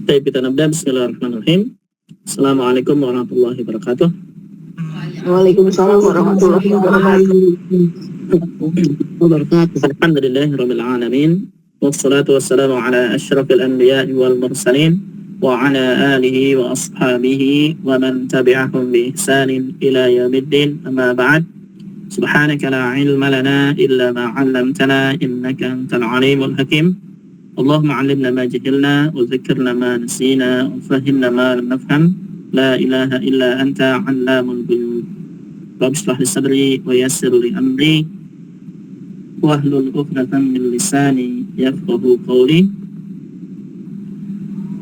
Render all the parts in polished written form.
Baik, kita nabda. Bismillahirrahmanirrahim. Assalamualaikum warahmatullahi wabarakatuh. Waalaikumsalam warahmatullahi wabarakatuh. Alhamdulillahirabbil alamin. Wassalatu wassalamu ala asyrafil anbiya'i wal mursalin wa ala alihi wa ashabihi wa man tabi'ahum bi ihsanin ila yaumiddin. Amma ba'd. Subhanaka la ilma lana illa ma 'allamtana innaka antal alimul hakim. Allahumma 'allimna ma jahilna wa dhakkirna ma nasina wa fahhimna ma lam nafham. La ilaha illa anta 'allamul ghuyub. Rabb shrah li sadri wa yassir li amri wahlul 'uqdatam min lisani yafqahu qawli.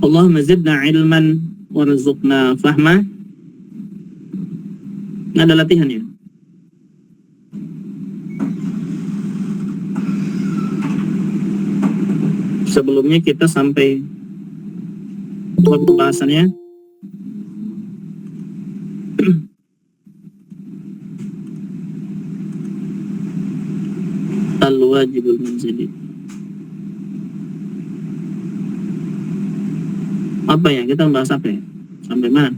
Allahumma zidna 'ilman warzuqna fahma. Ini ada latihan ya. Sebelumnya kita sampai pembahasannya al-wajibul manzili. Apa ya? Kita membahas apa ya? Sampai mana?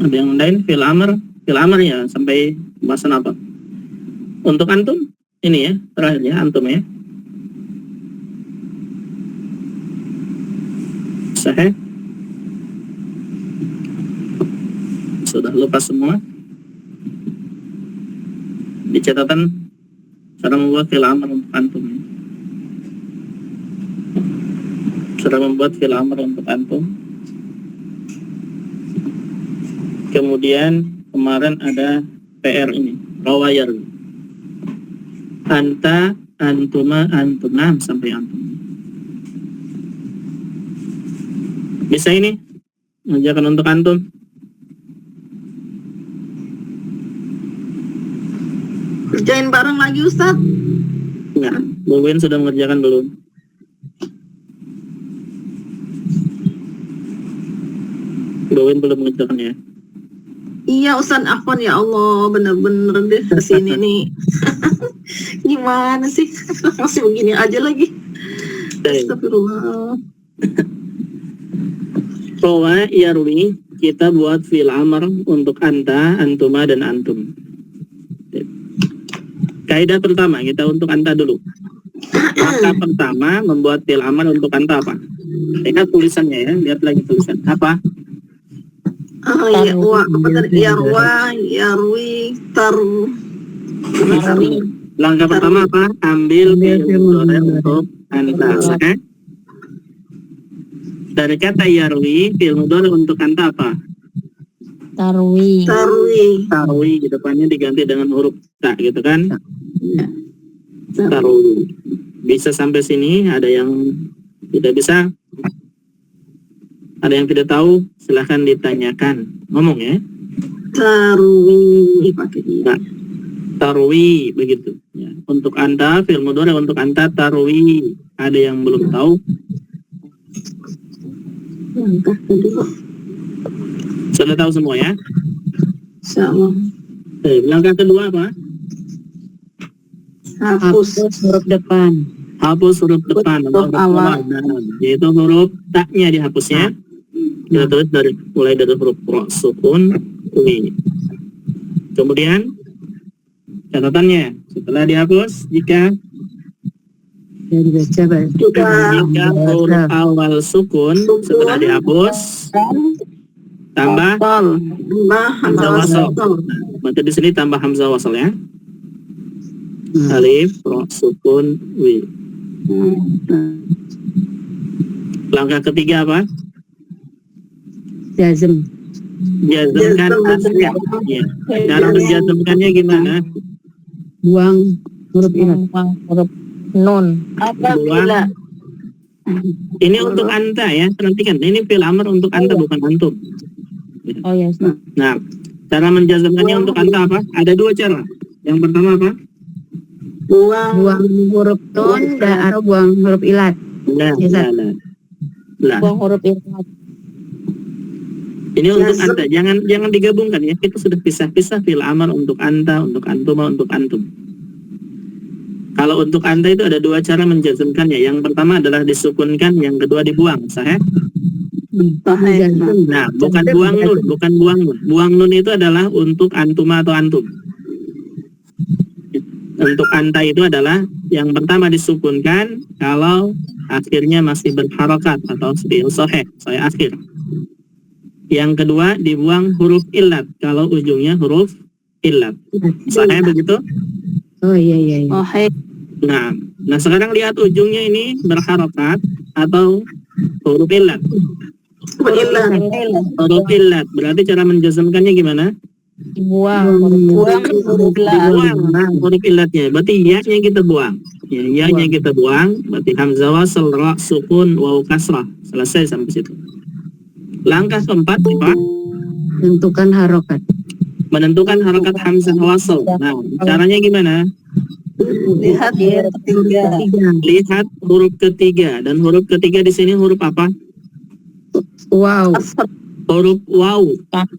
Ada yang lain? Fil amr ya, sampai pembahasan apa? Untuk antum, ini ya, terakhir ya, antum ya. Sahih? Sudah lupa semua? Di catatan, cara membuat fil amr untuk antum ya. Cara membuat fil amr untuk antum. Kemudian, kemarin ada PR ini, rawayar. Anta, antuma, antunam sampai antum. Bisa ini? Mengerjakan untuk antum. Kerjain bareng lagi Ustaz. Enggak, Bu Win sudah mengerjakan belum? Bu Win belum mengerjakan ya? Iya Ustaz, Afwan ya Allah, bener-bener deh kesini nih. Gimana sih? Masih begini aja lagi. Astagfirullah. Rawa yarwi, kita buat fil amr untuk anta, antuma, dan antum. Kaidah pertama, kita untuk anta dulu. Maka pertama, membuat fil amr untuk anta apa? Lihat tulisannya ya, lihat lagi tulisan. Apa? Oh iya, apa tadi? Yarwi, Langkah pertama apa? Ambil fi'il mudhari untuk anta. Dari kata yarwi, fi'il mudhari untuk anta apa? Tarwi. Di depannya diganti dengan huruf ta gitu kan? Tarwi. Bisa sampai sini, ada yang tidak bisa? Ada yang tidak tahu? Silahkan ditanyakan. Ngomong ya. Tarwi pakai Nah, tarwi begitu. Ya. Untuk anta, fi'il mudhari untuk anta tarwi. Ada yang belum tahu? langkah kedua. Sudah tahu semua ya? Insyaallah. Langkah kedua apa? Hapus huruf depan. Hapus huruf depan atau huruf awal, yaitu huruf taknya dihapus ya. Kita tulis mulai dari huruf ro, sukun, wi. Kemudian catatannya setelah dihapus, jika huruf awal sukun setelah dihapus tambah hamzah wasal. Maka di sini tambah hamzah wasal ya. Alif, ro, sukun, wi. Langkah ketiga apa? Jazm. Jazmkan aslinya. Ya. Cara menjazmkannya gimana? Buang huruf ilat. Huruf nun. Buang. Ini untuk anta ya. Perhatikan, ini fil amr untuk anta bukan antum. Oh ya. Nah, cara menjazmkannya untuk anta apa? Ada dua cara. Yang pertama apa? Buang huruf nun atau buang huruf ilat. Nah. Buang huruf ilat. Ini untuk anta, jangan digabungkan ya. Kita sudah pisah-pisah fil amr untuk anta, untuk antuma, untuk antum. Kalau untuk anta itu ada dua cara menjazmkannya. Yang pertama adalah disukunkan, yang kedua dibuang. Sahih? Sahih. Nah, bukan buang nun, bukan buang nun. Buang nun itu adalah untuk antuma atau antum. Untuk anta itu adalah yang pertama disukunkan kalau akhirnya masih berharokat atau fi'il sahih akhir. Yang kedua dibuang huruf illat kalau ujungnya huruf illat. Sahih begitu? Oh iya. Sahih. Nah sekarang lihat ujungnya ini berharokat atau huruf illat. Huruf illat berarti cara menjazmkannya gimana? Dibuang huruf illatnya. Berarti ya-nya kita buang. Ya-nya kita buang. Berarti hamzah wasl, ra, sukun, waw kasrah. Selesai sampai situ. Langkah keempat apa? Menentukan harokat hamzah wasl. Nah, caranya gimana? Lihat ketiga. Lihat huruf ketiga. Dan huruf ketiga di sini huruf apa? Wow. Huruf waw,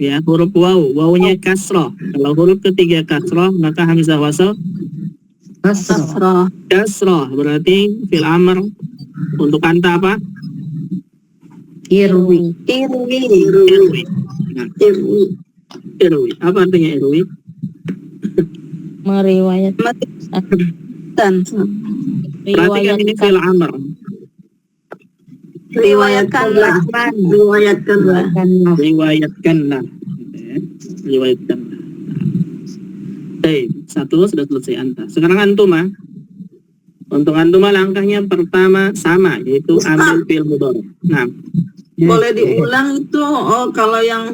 ya, huruf waw, wawnya kasroh. Kalau huruf ketiga kasroh, maka hamzah wasl kasroh. Berarti fil amr untuk anta apa? Irwi. Nah, irwi. Apa artinya irwi? Meriwayatkan. Perhatikan ini fil amr. Riwayatkanlah. Satu sudah selesai anta. Sekarang antuma. Untuk antuma langkahnya pertama sama, yaitu ambil fi'il mudhari. Nah, boleh diulang itu. Oh, kalau yang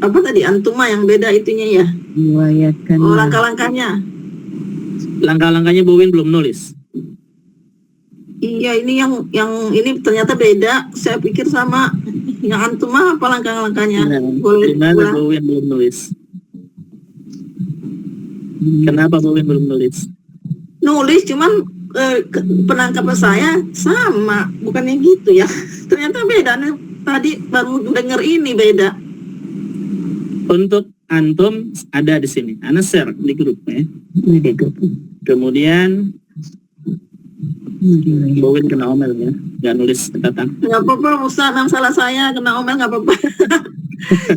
apa tadi antuma yang beda itunya ya. Riwayatkan. Oh, langkah-langkahnya. Langkah-langkahnya Bu Win belum nulis. Iya, ini yang ini ternyata beda. Saya pikir sama yang antuma apa langkah-langkahnya. Boleh Gimana diulang. Bu Win belum nulis? Kenapa Bu Win belum nulis? Nulis cuman penangkapan saya sama, bukannya gitu ya. Ternyata beda nih. Tadi baru dengar ini beda. Untuk antum ada di sini. Ana share di grup ya. Kemudian Bu Win kena omel ya, nggak nulis catatan. Nggak apa-apa, Ustaz, salah saya kena omel nggak apa-apa.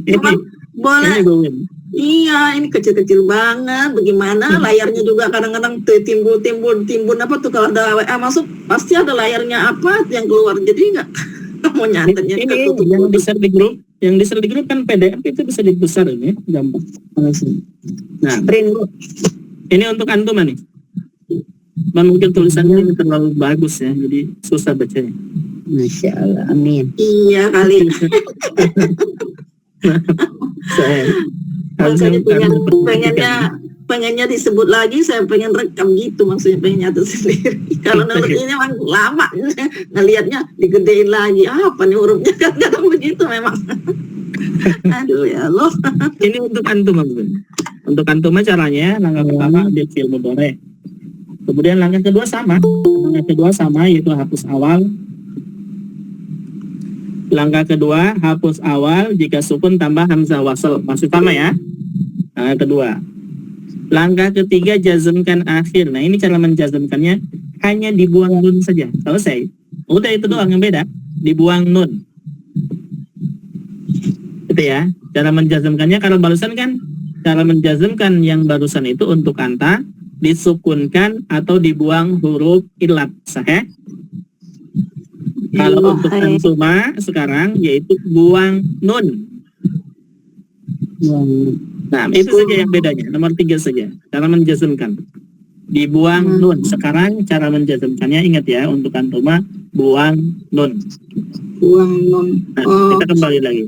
Cuman boleh. Ini Bu Win. Iya, ini kecil-kecil banget. Bagaimana layarnya juga kadang-kadang timbul apa tuh kalau ada WA masuk pasti ada layarnya apa yang keluar. Jadi nggak mau nyatetnya Ini ketutup. yang di-share di grup, kan PDF itu bisa dibesar ini, gampang. Nah, ini untuk antum nih. Mungkin tulisannya ini terlalu bagus ya, jadi susah bacanya. Masya Allah, amin. Iya kali. pengennya disebut lagi, saya pengen rekam gitu, maksudnya pengen nyatet sendiri. Kalau nulisnya memang lama, ngelihatnya digedein lagi, apa nih hurufnya, kan kadang begitu memang. Aduh ya Allah. Ini untuk antum, untuk antum caranya langkah pertama ambil fi'il mudhari. Kemudian langkah kedua sama, yaitu hapus awal. Langkah kedua hapus awal jika sukun tambah hamzah wasl, masih sama ya. Langkah kedua. Langkah ketiga jazmkan akhir. Nah ini cara menjazmkannya, hanya dibuang nun saja. Selesai. Udah itu doang yang beda. Dibuang nun. Gitu ya. Cara menjazmkannya, kalau barusan kan cara menjazmkan yang barusan itu untuk anta disukunkan atau dibuang huruf illat, sahih. Kalau untuk antuma sekarang yaitu buang nun. Nah, itu saja yang bedanya. Nomor 3 saja. Cara menjazmkan. Dibuang nun. Sekarang cara menjazmkannya, ingat ya, untuk antuma buang nun. Buang nun. Nah, kita kembali lagi.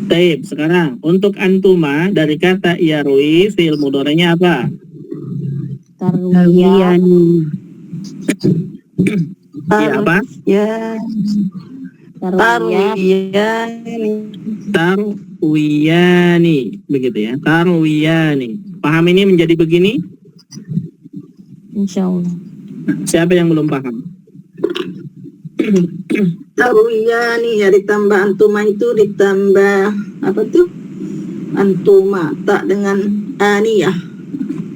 Taib, sekarang untuk antuma dari kata yarwi fi'il mudhari'nya apa? Tarwiyani. Ya apa? Ya. Tarwiyani, begitu ya. Tarwiyani. Paham ini menjadi begini? Insya Allah. Siapa yang belum paham? Tarwiyani ya, ditambah antuma itu ditambah apa tuh? Antuma, tak dengan aniyah.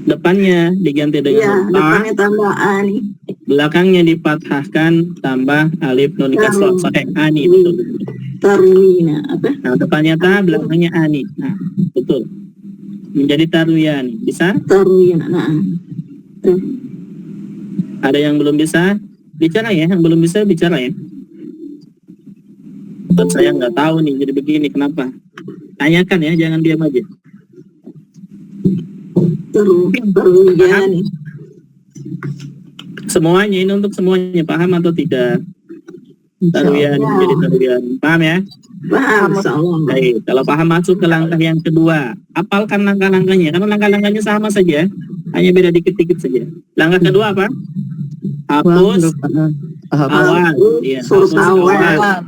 Depannya diganti Iya, dengan ta, depannya tambah ani. belakangnya difathahkan tambah alif nun kasroh. Sahih, ani, betul. Tarwina, apa? Nah, depannya ta, belakangnya ani. Nah, betul. Menjadi tarwiyani. Bisa? Tarwina, nah. Ada yang belum bisa? Bicara ya, yang belum bisa bicara ya. Dan saya nggak tahu nih, jadi begini, kenapa? Tanyakan ya, jangan diam aja. Tarwiyani. Semuanya, ini untuk semuanya, paham atau tidak? Tarwiyani, menjadi tarwiyani. Paham ya? Paham, insyaallah. Baik, kalau paham masuk ke langkah yang kedua. Apalkan langkah-langkahnya, karena langkah-langkahnya sama saja, hanya beda dikit-dikit saja. Langkah kedua apa? Hapus awal. Ya, Huruf hapus awal. awal.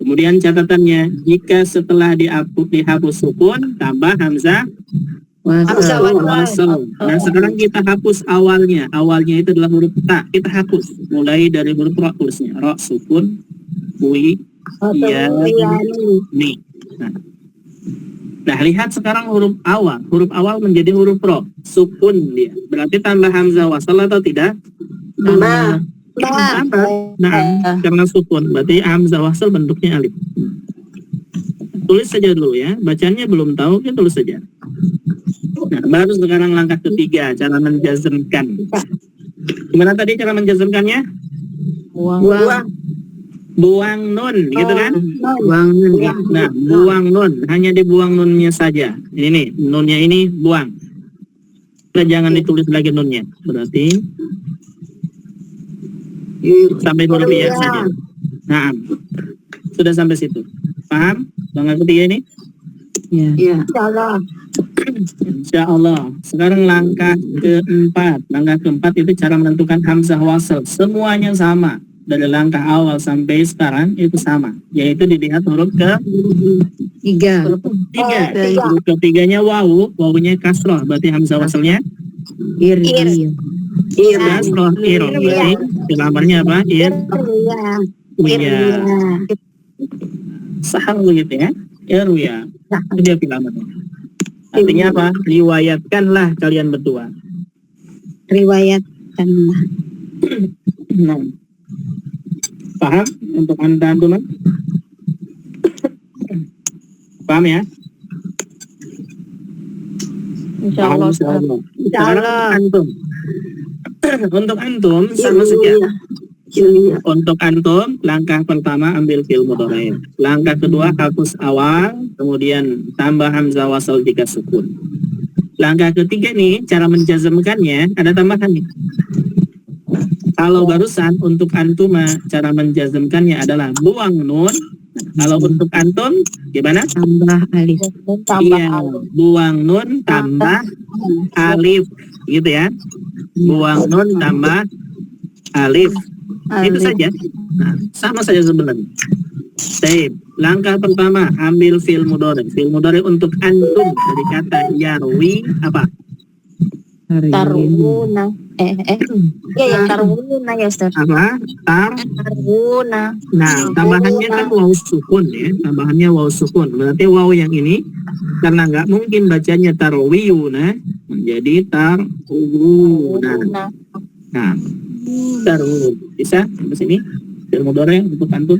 Kemudian catatannya, jika setelah dihapus sukun, tambah hamzah wasal. Nah, sekarang kita hapus awalnya. Awalnya itu adalah huruf ta. Kita hapus. Mulai dari huruf ro tulisnya. Ro sukun, wi, ya, ni. Nah, lihat sekarang huruf awal. Huruf awal menjadi huruf ro. Sukun dia. Berarti tambah hamzah wasal atau tidak? Tambah. Nah, karena sukun. Berarti hamzah wasal bentuknya alif. Tulis saja dulu ya. Bacanya belum tahu, kita tulis saja. Nah, baru sekarang langkah ketiga, cara menjazmkan. Gimana tadi cara menjazmkannya? Buang nun, gitu kan? Buang nun ya. Nah, buang nun, hanya dibuang nunnya saja. Ini, nunnya ini buang. Kita jangan ditulis lagi nunnya. Berarti sampai huruf ya saja. Nah, sudah sampai situ. Paham? Langkah ketiga ini? Iya. Insya Allah. Sekarang langkah keempat. Langkah keempat itu cara menentukan hamzah wasal. Semuanya sama. Dari langkah awal sampai sekarang itu sama. Yaitu dilihat huruf Tiga. ketiga. Huruf ketiganya wawu. Wawunya kasroh. Berarti hamzah wasalnya kasroh. Berarti filamarnya apa? Iya. Sahal begitu ya. Irwiya. Itu dia filamarnya. Artinya apa? Riwayatkanlah kalian berdua. Riwayatkanlah. Nah. Paham untuk antum? Paham ya? Insyaallah. Sekarang antum. Untuk antum sama saja. Untuk antum, langkah pertama ambil fi'il mudhari'. Langkah kedua hapus awal, kemudian tambah hamzah wasal jika sukun. Langkah ketiga nih, cara menjazmkannya ada tambahan nih. Kalau barusan untuk antuma, cara menjazmkannya adalah buang nun. Kalau untuk antum, gimana? Tambah alif. Iya, buang nun tambah alif, gitu ya. Buang nun tambah alif. Itu saja. Nah, sama saja sebenarnya. Baik, langkah pertama ambil fi'il mudhari'. Fi'il mudhari' untuk antum dari kata yarwi apa? Tarwuna. Iya, tarwuna ya, Ustaz. Apa? Tarwuna. Nah, tambahannya kan waw sukun ya. Tambahannya waw sukun. Berarti waw yang ini karena nggak mungkin bacanya tarwiyuna menjadi tarwuna. Nah, tarwuna. Bisa sampai sini? Fi'il mudhari' untuk antum.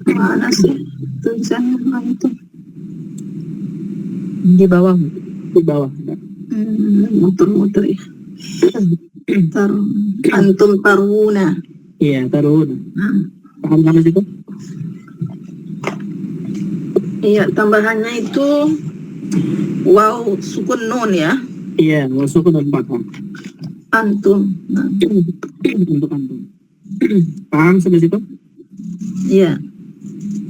Mana sih tulisannya itu? Di bawah. Di bawah. Muter-muter ya. Antum tarwuna. Iya, tarwuna. Paham sampai situ? Iya, tambahannya itu waw sukun nun ya. Iya, waw sukun dan fathah. Antum. Nah. Untuk antum. Paham sampai situ? Iya.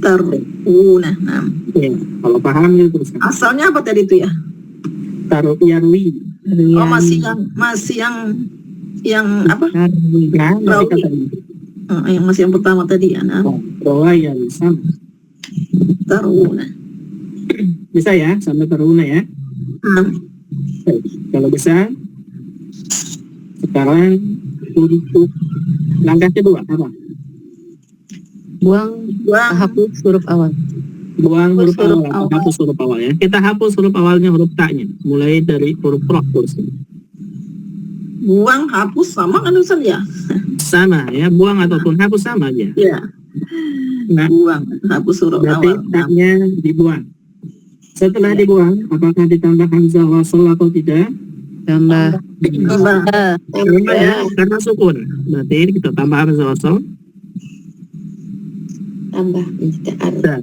Tarwuna. Nah. Iya, kalau paham itu teruskan. Asalnya apa tadi itu ya? Yarwi. Oh, masih yang apa? Nah, masih katanya. Oh, yang masih yang pertama tadi ya. Nah. Bahwa yang sama. Tarwuna. Bisa ya, sampai tarwuna ya. Baik, kalau bisa sekarang untuk langkah kedua apa? Buang hapus huruf awal. Buang huruf Huruf awal, awal. hapus huruf awal ya. Kita hapus huruf awalnya, huruf ta-nya. Mulai dari huruf roh terus. Buang, hapus, sama kan Ustaz ya? Sama ya, buang ataupun hapus sama aja. Iya. Nah, Buang, hapus huruf berarti awal. ta-nya dibuang. Setelah dibuang, apakah ditambah hamzah wasl atau tidak? Tambah. Tambah. Tambah ya, karena sukun. Berarti kita tambah hamzah wasl. Tambah isti'ar. Dan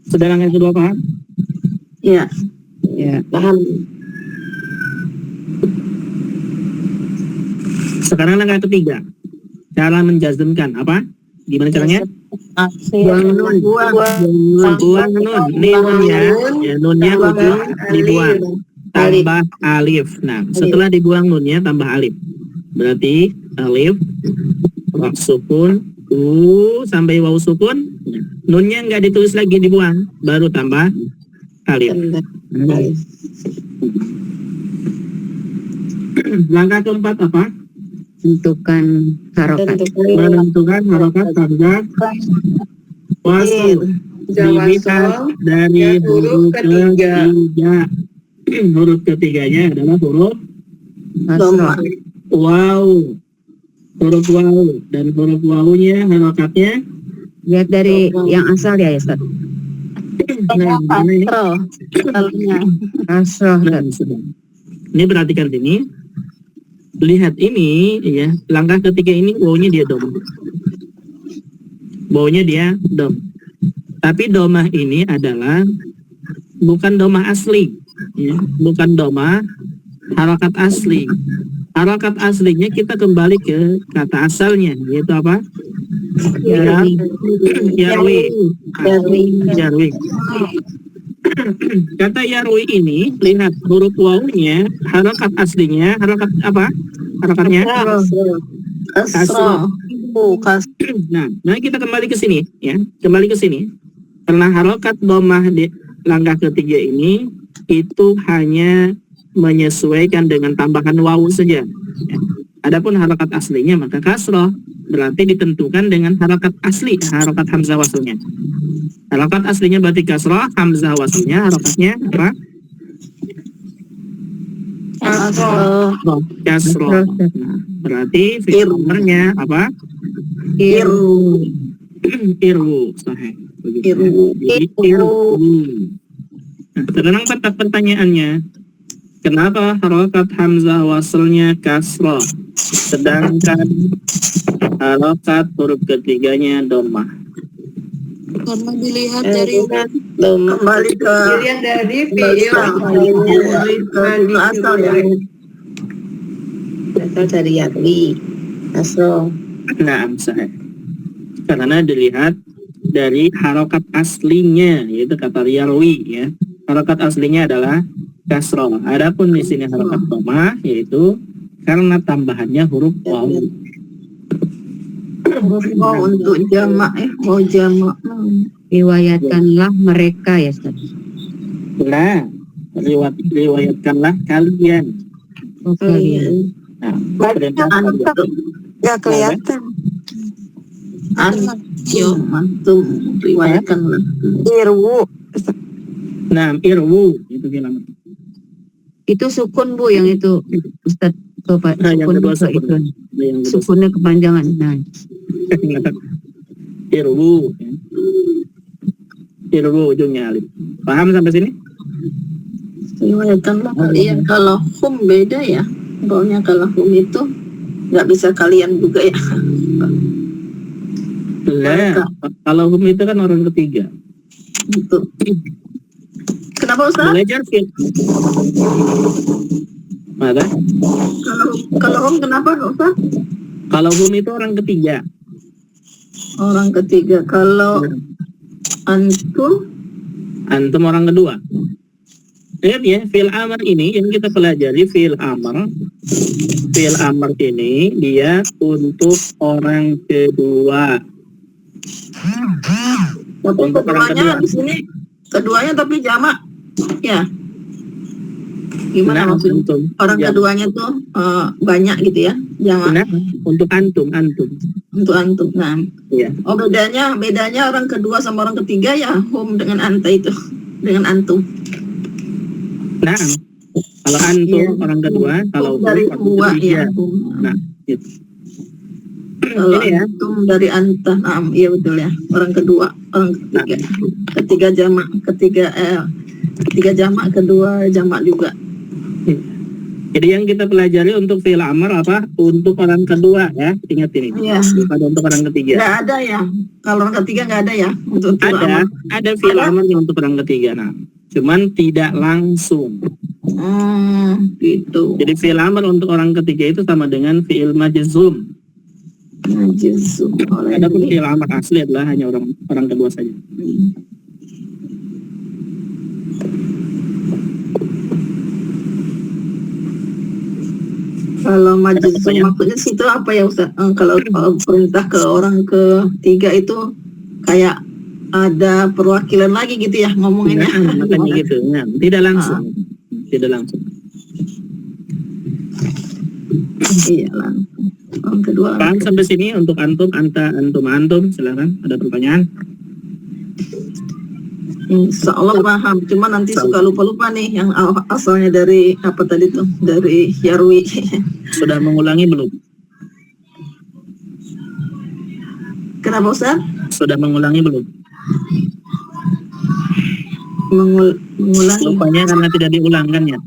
sedang yang kedua paham? Iya. Ya. Paham. Sekarang langkah ketiga. Cara menjazmkan apa? Gimana caranya? Buang nun. Buang nun. Ini nunnya, ya, nunnya ujung dibuang. Tambah alif. Nah, setelah dibuang nunnya tambah alif. Berarti alif, roh sukun, sampai waw sukun. Nunnya nggak ditulis lagi, dibuang. Baru tambah alif. Langkah keempat apa? Tentukan harokat. Menentukan harokat hamzah wasl. Dilihat dari huruf ketiga. Huruf ketiganya adalah huruf Kasroh. waw. Huruf waw. Dan huruf wawnya harokatnya. Lihat dari yang asal ya Ustaz. Nah, ini. Kasroh. Nah, sudah. Ini perhatikan ini. Lihat ini ya, langkah ketiga ini wawnya dia dom. Wawnya dia dom. Tapi domah ini adalah bukan domah asli, ya, bukan domah harokat asli. Harokat aslinya kita kembali ke kata asalnya, yaitu apa? Yarwi. Yarwi. Kata yarwi ini, lihat huruf wawunya, harokat aslinya, harokat apa? Harokatnya? Kasroh. Nah, kita kembali ke sini, ya. Kembali ke sini. Karena harokat domah di langkah ketiga ini, itu hanya menyesuaikan dengan tambahan wawu saja. Ya. Adapun harokat aslinya, maka kasroh. Berarti ditentukan dengan harokat asli, harokat hamzah waslnya. Harokat aslinya berarti kasroh, hamzah waslnya, harokatnya apa? Kasroh. Nah, berarti fi'il amarnya apa? Irwu. Irwu. Sahih. Begitu. Irwu. Jadi, irwu. Nah, sekarang pertanyaannya, kenapa harokat hamzah waslnya kasroh, sedangkan harokat huruf ketiganya domah? Karena dilihat dari Kembali ke dilihat dari kembali ke asal ya. asal dari yarwi. Asal. Nah, sahih. Karena dilihat dari harokat aslinya, yaitu kata yarwi ya. Harokat aslinya adalah kasroh. Adapun di sini harokat domah, yaitu karena tambahannya huruf waw. Mau untuk jamak mau jamak. Riwayatkanlah mereka ya Ustaz. Nah, riwayatkanlah kalian. Oh, kalian. Nah, perintah kalian. Nggak kelihatan. Yo, mantum riwayatkanlah. Irwu. Nah, irwu itu bilang. Itu sukun Bu yang itu Ustaz. Coba Nah, yang sukun kedua itu. sukun. Yang kedua Sukunnya kepanjangan. Nah, irwu. Ya. Irwu ujungnya alif. Paham sampai sini? Riwayatkanlah kalian. Kalau hum beda ya. Pokoknya kalau hum itu nggak bisa kalian juga ya. Lah, kalau hum itu kan orang ketiga. Gitu. Kenapa Ustaz? Belajar fit. Mana? Kalau hum kenapa Ustaz? Kalau hum itu orang ketiga. Orang ketiga. Kalau antum Antum orang kedua. Lihat ya, fi'il amr ini yang kita pelajari, fi'il amr. Fi'il amr ini dia untuk orang kedua. tapi Untuk orang keduanya kedua. di sini keduanya tapi jamak ya. Gimana Nah, maksudnya? antum. Orang Ya. keduanya tuh banyak gitu ya. Jamak. Nah, untuk antum. Untuk antum. Nah. Iya. Oh, bedanya orang kedua sama orang ketiga ya, hum dengan anta itu. Dengan antum. Nah, kalau antum Iya. orang kedua, kalau Hum dari orang huwa ketiga. ya. Hum. Nah, gitu. Kalau Ini ya. antum dari anta, iya betul ya. Orang kedua, orang ketiga. Ketiga jamak, kedua jamak juga. Jadi yang kita pelajari untuk fi'il amr apa? Untuk orang kedua ya. Ingat ini. Iya. Pada untuk orang ketiga. Nggak ada ya. Kalau orang ketiga nggak ada ya untuk fi'il amr. Ada fi'il amr yang untuk orang ketiga. Nah, cuman tidak langsung. Gitu. Jadi fi'il amr untuk orang ketiga itu sama dengan fi'il majzum. Majzum. Ada pun fi'il amr asli adalah hanya orang kedua saja. Kalau majzum maksudnya situ apa ya Ustaz? Kalau perintah ke orang ketiga itu kayak ada perwakilan lagi gitu ya ngomonginnya. Makanya gitu. Nah, tidak langsung. Tidak langsung. Iya langsung. Orang kedua. Paham sampai sini untuk antum, anta, antum. Silakan. Ada pertanyaan? Insya Allah paham. Cuma nanti suka lupa-lupa nih yang asalnya dari apa tadi tuh? Dari Yarwi. Sudah mengulangi belum? Kenapa Ustaz? Sudah mengulangi belum? Mengulangi. Lupanya karena tidak diulangkan ya.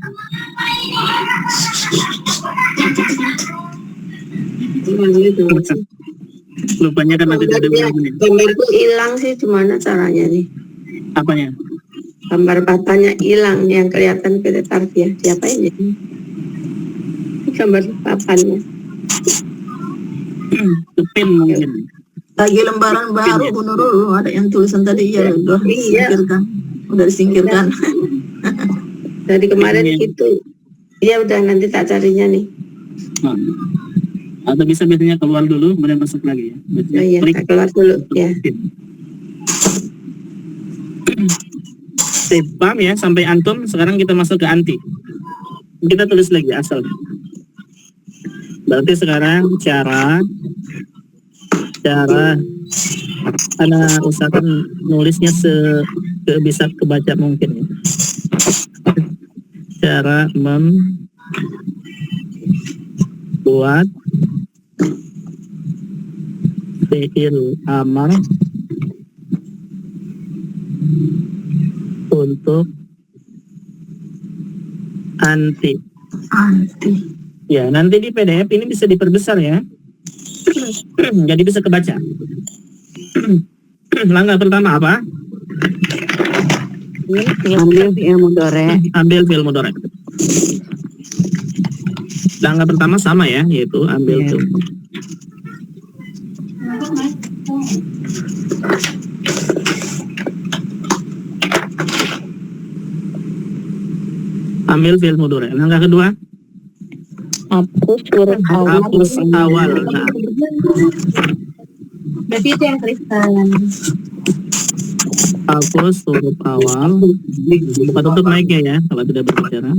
Lupanya karena tidak diulangkan ya. Gambarku hilang sih, gimana caranya nih? Apanya? Gambar batanya hilang, yang kelihatan PT Tarbiyah. Diapain ya? Ini gambar papannya. Pin mungkin. Lagi lembaran baru Bu Nurul, ada yang tulisan tadi ya udah disingkirkan. Udah disingkirkan. Dari kemarin gitu. Iya udah, nanti tak carinya nih. Nah. Atau bisa biasanya keluar dulu kemudian masuk lagi ya. Oh iya, tak keluar dulu ya. Paham ya sampai antum. Sekarang kita masuk ke anti. Kita tulis lagi asal. Berarti sekarang cara anak usahakan nulisnya bisa kebaca mungkin ya. Cara membuat fi'il amr untuk anti. Ya, nanti di PDF ini bisa diperbesar ya. Jadi bisa kebaca. Langkah pertama apa? Ambil fi'il mudhari'. Ambil fi'il mudhari'. Langkah pertama sama ya, yaitu ambil fi'il. Ambil fi'il mudhari'. Langkah kedua, Hapus huruf awal. hapus awal. Nah, Berarti itu yang kristal. hapus huruf awal. Buka tutup mic-nya ya kalau tidak berbicara.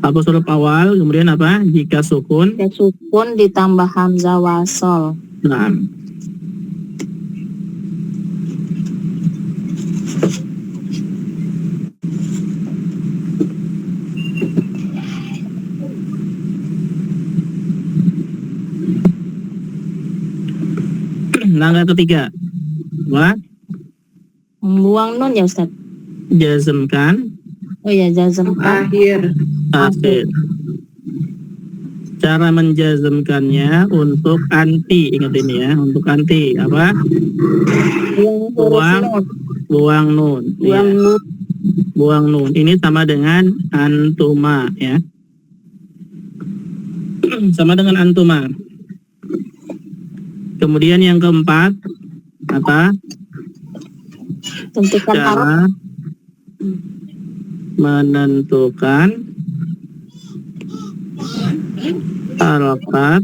Hapus huruf awal, kemudian apa? Jika sukun. Ya, sukun ditambah hamzah wasol. Nah, langkah ketiga, apa? Membuang nun ya Ustaz. Jazmkan Oh ya, jazmkan. Akhir. akhir. Cara menjazmkannya untuk anti, ingat ini ya, untuk anti apa? Buang nun. Iya, buang nun. Ini sama dengan antuma ya. Sama dengan antuma. Kemudian yang keempat apa? Tentukan haruf. Cara menentukan harokat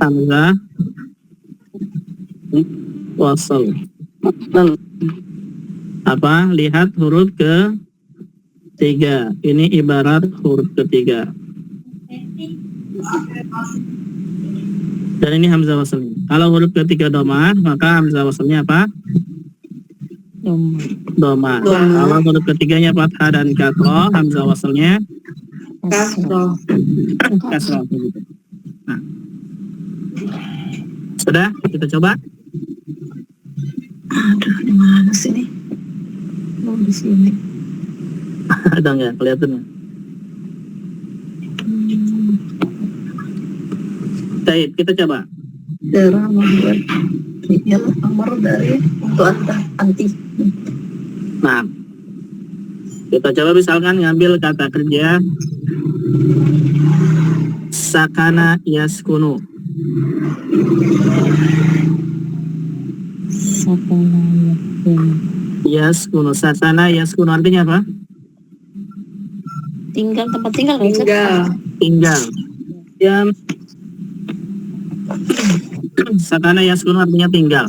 hamzah wasal. Apa? Lihat huruf 3. Ini ibarat huruf ketiga. Dan ini hamzah wasalnya. Kalau huruf ketiga domah, maka hamzah wasalnya apa? Domah. Kalau huruf ketiganya fathah dan kasroh, hamzah wasalnya Kasroh. kasroh. Begitu. Nah. Sudah? Kita coba. Aduh, di mana sih nih? Oh, di sini. Ada nggak kelihatannya? Baik, kita coba. Darah membuat fi'il amar dari untuk anti. Nah, kita coba misalkan ngambil kata kerja sakana yaskunu. Yaskunu, sakana yaskunu artinya apa? Tinggal, tempat tinggal kan, Ustaz? Tinggal. Tinggal. Ya, sakana yaskunu artinya tinggal.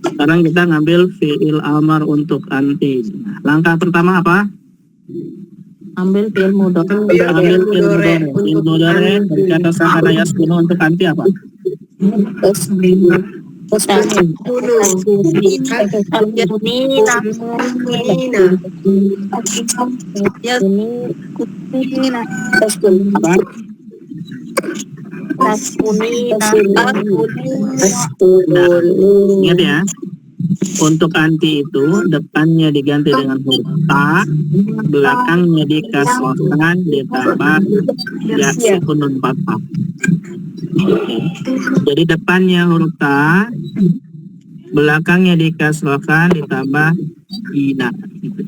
Sekarang kita ngambil fi'il amar untuk anti. Nah, langkah pertama apa? Ambil fi'il mudhari. Ambil fi'il mudhari dan kata sakana yaskunu untuk anti apa? Apa? Ingat ya, untuk anti itu depannya diganti dengan huruf ta, belakangnya dikasrohkan ditambah ya sukun nun fathah. Jadi depannya huruf ta, belakangnya dikasrohkan ditambah ina.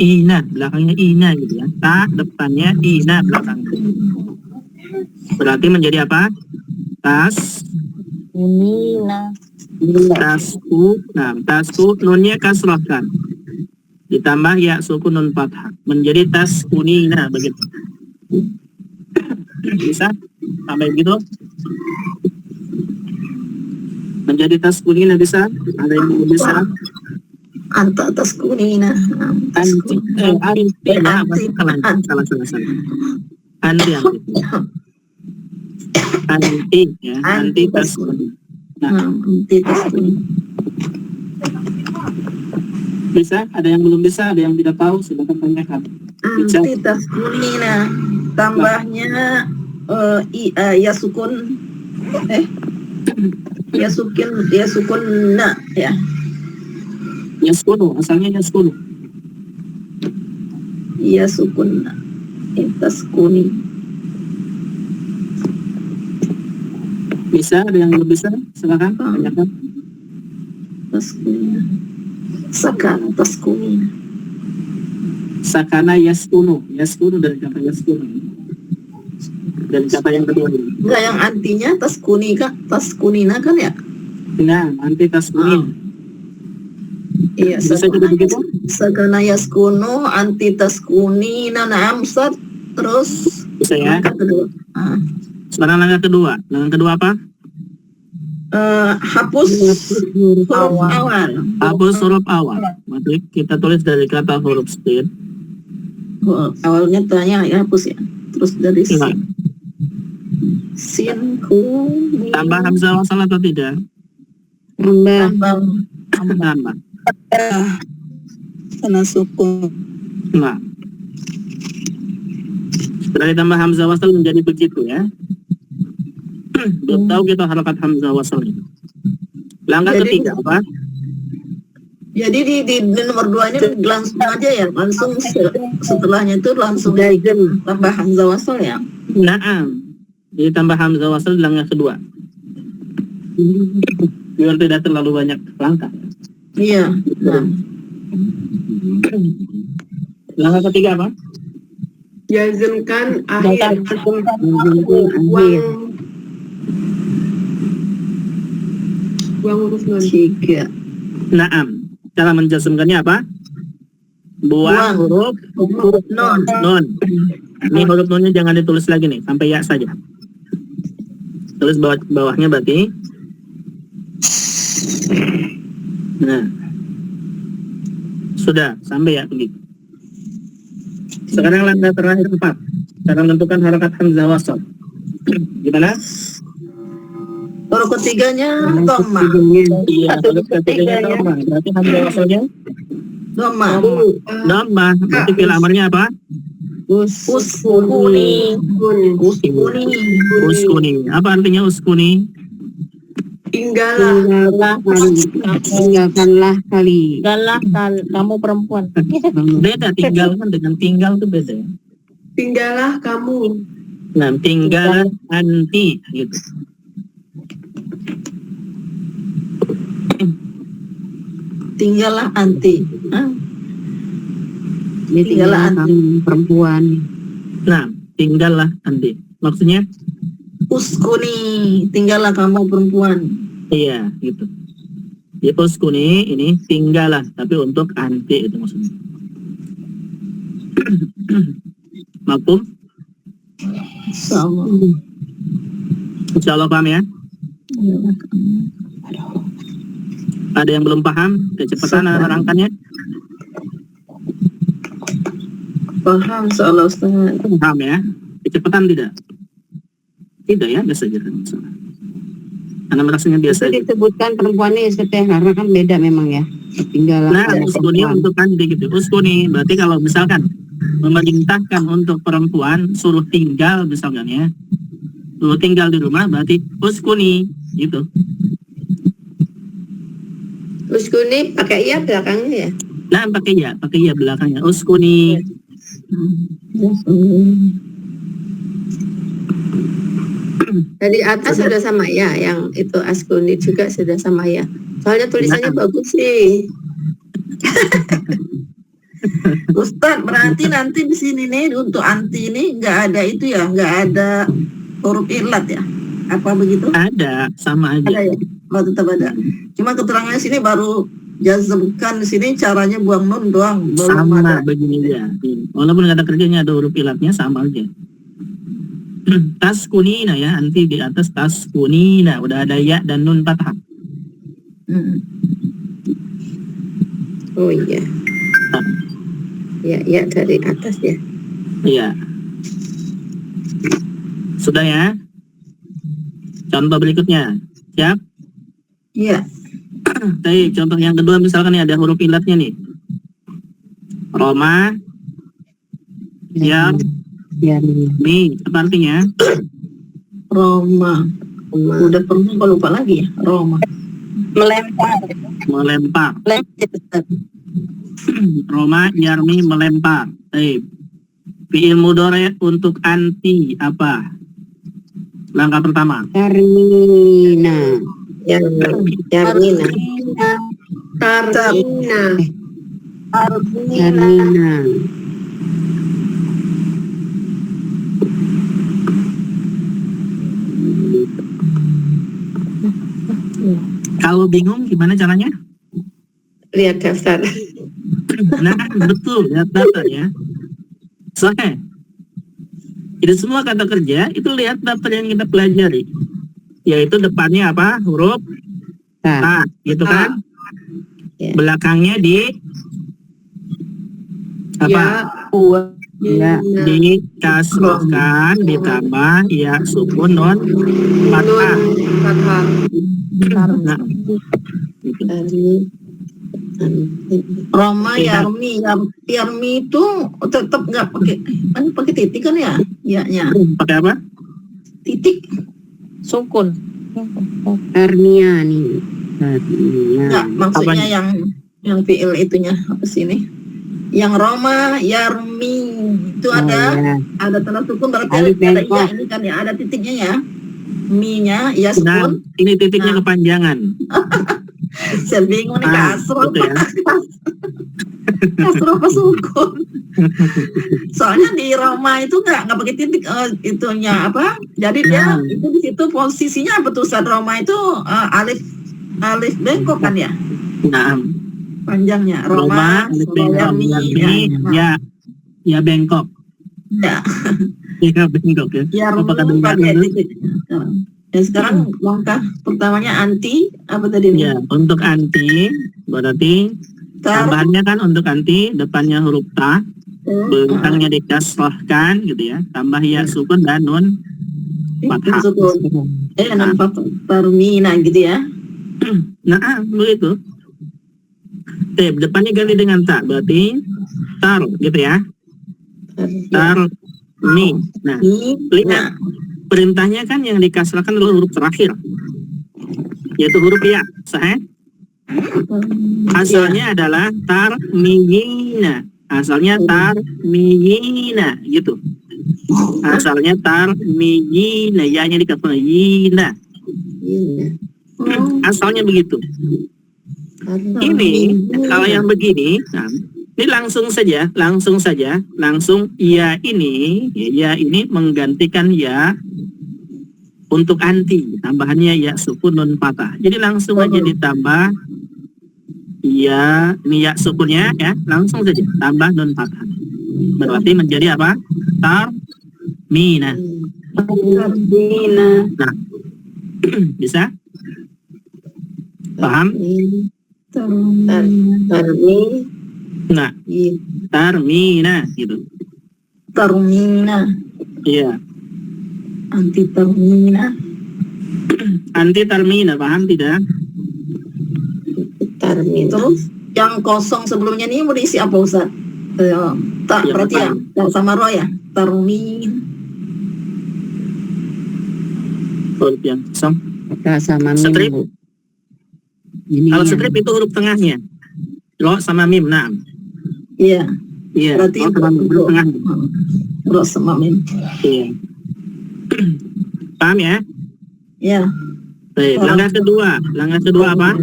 Ina, belakangnya ina gitu ya. Ta, depannya ina, belakangnya. Berarti menjadi apa? Tas, tasku, nah tasku nunnya kasrohkan ditambah ya sukun nun fathah menjadi taskunina begitu. Bisa sampai begitu? Menjadi taskunina bisa? Ada yang belum bisa? Anta taskunina. Anti, ya, salah. Anti. Anti ya, anti taskunina. Nah, Anti taskunina. bisa? Ada yang belum bisa? Ada yang tidak tahu? Silakan tanyakan. Bisa. Anti taskunina. Tambahnya ya sukun ya sukun na ya. Yaskunu, asalnya yaskunu. Ya sukun na. Taskuni. Bisa? Ada yang belum bisa? Silakan tanyakan. Taskunina. Sakana taskunina. Sakana yaskunu. Yaskunu dari kata yaskunu. Dari kata yang kedua ini. Enggak, yang antinya taskunina kan ya? Nah, anti taskunin. Iya, Bisa juga begitu? sakana yaskunu anti taskunina. Nah, Ustaz. Terus Bisa ya. langkah kedua. Sekarang langkah kedua. Langkah kedua apa? Hapus huruf awal. Hapus huruf awal. Berarti kita tulis dari kata huruf stin. Awalnya tanya ya hapus ya. Terus dari Iya. sin ku Tambah hamzah wasal atau tidak? tambah Tambah. karena sukun. Nah. Setelah ditambah hamzah wasal menjadi begitu ya. Belum tahu kita harakat hamzah wasal. Langkah Jadi- ketiga apa? Jadi di nomor 2 ini langsung aja ya, langsung setelahnya itu langsung tambah hamzah wasal ya. Naam. Jadi tambah hamzah wasal di langkah kedua. Biar tidak terlalu banyak langkah. Iya. Nah, Langkah ketiga apa? Jazmkan akhir. Buang huruf nun. 3. Naam. Cara menjazmkannya apa? Buang huruf Non. nun. Ini huruf nunnya jangan ditulis lagi nih, sampai ya saja. Tulis bawahnya berarti. Nah. Sudah, sampai ya begitu. Sekarang langkah terakhir 4. Cara menentukan harakat hamzah wasal. Gimana? Huruf ketiganya dhamma. Iya, huruf ketiganya dhamma. Berarti hamzah wasalnya Dhamma. dhamma. Berarti fi'il amarnya apa? Uskuni. Uskuni. Apa artinya uskuni? Tinggalkanlah kali. Kamu perempuan. Beda tinggalkan dengan tinggal itu beda. Tinggallah kamu. Nah, tinggal anti gitu. Tinggallah anti. Tinggallah kamu perempuan. Nah, tinggallah anti. Maksudnya? Uskuni. Tinggallah kamu perempuan. Iya, gitu. Ya, uskuni ini tinggallah, tapi untuk anti itu maksudnya. Maklum? Insyaallah. Insyaallah paham ya? Ada yang belum paham? Kecepatan nerangkannya? Paham insyaallah Ustaz. Paham ya? Kecepatan tidak? Tidak ya, biasa aja. Karena merasanya biasa Itu aja. disebutkan perempuannya Ustaz, karena kan beda memang ya. Tinggallah Nah, kamu uskuni perempuan. untuk anti gitu. Uskuni, berarti kalau misalkan memerintahkan untuk perempuan suruh tinggal misalkan ya. Suruh tinggal di rumah berarti uskuni gitu. Uskuni pakai iya belakangnya ya. Nah, pakai ya belakangnya. Uskuni. Dari atas sudah sama ya, yang itu askuni juga sudah sama ya. Soalnya tulisannya bagus sih. Ustaz, berarti nanti di sini nih untuk anti ini nggak ada itu ya, nggak ada huruf ilat ya? Apa begitu? Ada, sama aja. Ada ya? Oh, tetap ada. Cuma keterangannya sini baru jazmkan di sini caranya buang nun doang. Belum Sama ada. begini ya. Walaupun nggak ada kerjanya ada huruf ilatnya sama aja. Taskunina ya, anti di atas taskunina udah ada ya dan nun fathah. Oh iya. Ya dari atas ya. Iya. Sudah ya. Contoh berikutnya. Siap? Iya. Baik, contoh yang kedua misalkan nih ada huruf ilatnya nih. Roma, ya, mi, apa artinya? Roma. Udah pernah kok lupa lagi ya. Roma. Melempar. Roma, yarmi, melempar. Baik. Fi'il mudhari untuk anti apa? Langkah pertama. Yarmina. Yarmina. Yarmina. Kalau bingung gimana caranya? Lihat daftar. Nah, betul, lihat daftar ya. Soalnya, itu semua kata kerja, itu lihat daftar yang kita pelajari. Yaitu depannya apa? Huruf ta, gitu kan? Ya. Belakangnya di apa? Ya. Dikasrohkan, ditambah ya sukun non fathah. Nah, gitu. Roma, Iya. Yarmi itu tetap nggak pakai titik kan ya? Iya. Pakai apa? Titik. Sukun. Arniani. Nggak, maksudnya yang fiil itunya apa sih ini? Yang Roma, Yarmi itu ada tanda sukun berarti Alif ada bengkok. ya ini kan ya, ada titiknya ya. Mi-nya ya Nah, sukun. ini titiknya Nah. kepanjangan. Saya bingung nih kasro gitu ya. kasro apa sukun. Soalnya di Roma itu nggak pakai titik itunya apa? Jadi dia itu di situ posisinya apa tuh Ustaz? Roma itu alif bengkok kan ya? Nah, Panjangnya Roma, Roma, Yarmi, ya bengkok. Ya. Ya bengkok ya. Apakah Yarmi dengar pakai dulu? titik. Dan sekarang langkah pertamanya anti apa tadi nih? Ya, untuk anti berarti tambahannya kan untuk anti depannya huruf ta, Bentangnya dikasrahkan gitu ya, tambah ya sukun dan nun fathah. Nan tarmina gitu ya. Nah, begitu. Depannya ganti dengan tak, berarti tar gitu ya. Tar mi. Nah, lihat perintahnya kan yang dikasrahkan adalah huruf terakhir, yaitu huruf ya, sah? Asalnya adalah tarmiyina. Asalnya tarmiyina gitu. Asalnya tarmiyina, ya-nya dikasrah yina. Asalnya begitu. Ini kalau yang begini, nah, ini langsung ya ini menggantikan ya untuk anti, tambahannya ya sukun nun fathah. Jadi langsung aja ditambah ya, ini ya sukunnya ya, langsung saja tambah nun fathah. Berarti menjadi apa? Tarmina. Nah, bisa? Paham? Nah, tarmina gitu. Tarmina. Iya. Anti tarmina. Anti tarmina, paham tidak? Terus yang kosong sebelumnya ini mau diisi apa Ustaz? Tak Ya, berarti ya, tak sama roh ya. Tarmin. Huruf yang kosong. Sama mim, Strip. Bu. Ini Kalau ya. strip itu huruf tengahnya. Lo sama mim, nah. Iya. Iya. Berarti Lo sama huruf tengah. roh sama mim. Iya. Paham ya? Ya. Baik, langkah kedua apa?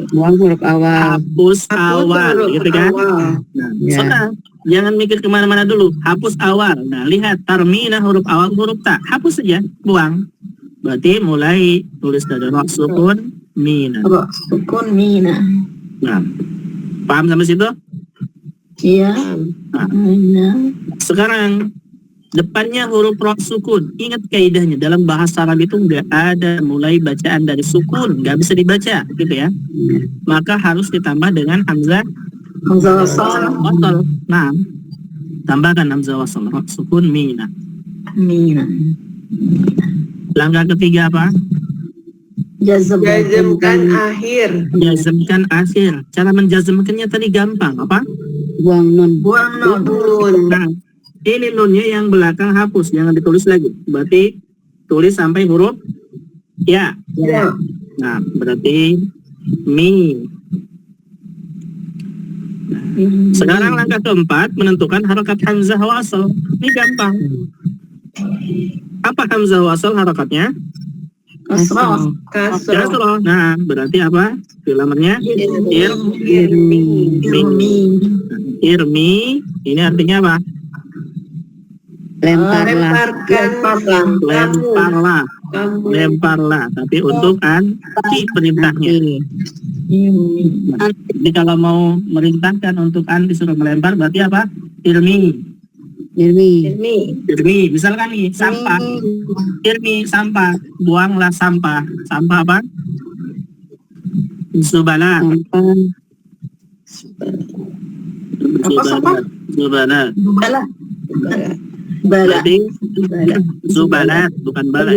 Buang huruf awal. Hapus awal, gitu kan? Nah, Ya. sudah, jangan mikir kemana-mana dulu. Hapus awal. Nah, lihat tarmina huruf awal, huruf tak. Hapus saja, buang. Berarti mulai tulis dari roh sukun mina. Roh sukun mina. Nah, paham sampai situ? Iya. Nah, Mina. sekarang depannya huruf roh sukun. Ingat kaidahnya, dalam bahasa Arab itu nggak ada mulai bacaan dari sukun, nggak bisa dibaca, gitu ya. Maka harus ditambah dengan hamzah Hamzah wasal. wasal. Nah, tambahkan hamzah wasal, roh sukun mina. Mina. Langkah ketiga apa? Jazmkan akhir. Jazmkan akhir. Cara menjazmkannya tadi gampang, apa? Buang nun. Buang non. Nah, ini nunnya yang belakang hapus, jangan ditulis lagi. Berarti tulis sampai huruf ya. Ya. Nah, berarti mi. Sekarang langkah keempat, menentukan harokat hamzah wasal. Ini gampang. Apa hamzah wasal harokatnya? Kasrah. Kasroh. Nah, berarti apa? Filamernya Irmi. irmi. Ini artinya apa? Lemparlah. Lemparlah. Tapi untuk anti perintahnya. Jadi kalau mau merintahkan untuk anti suruh melempar, berarti apa? Irmi. Misalkan nih, sampah. Irmi, sampah. Buanglah sampah. Sampah apa? Zubalat. Apa sampah? Zubalat. Bala. Berarti zubalat, bukan bala.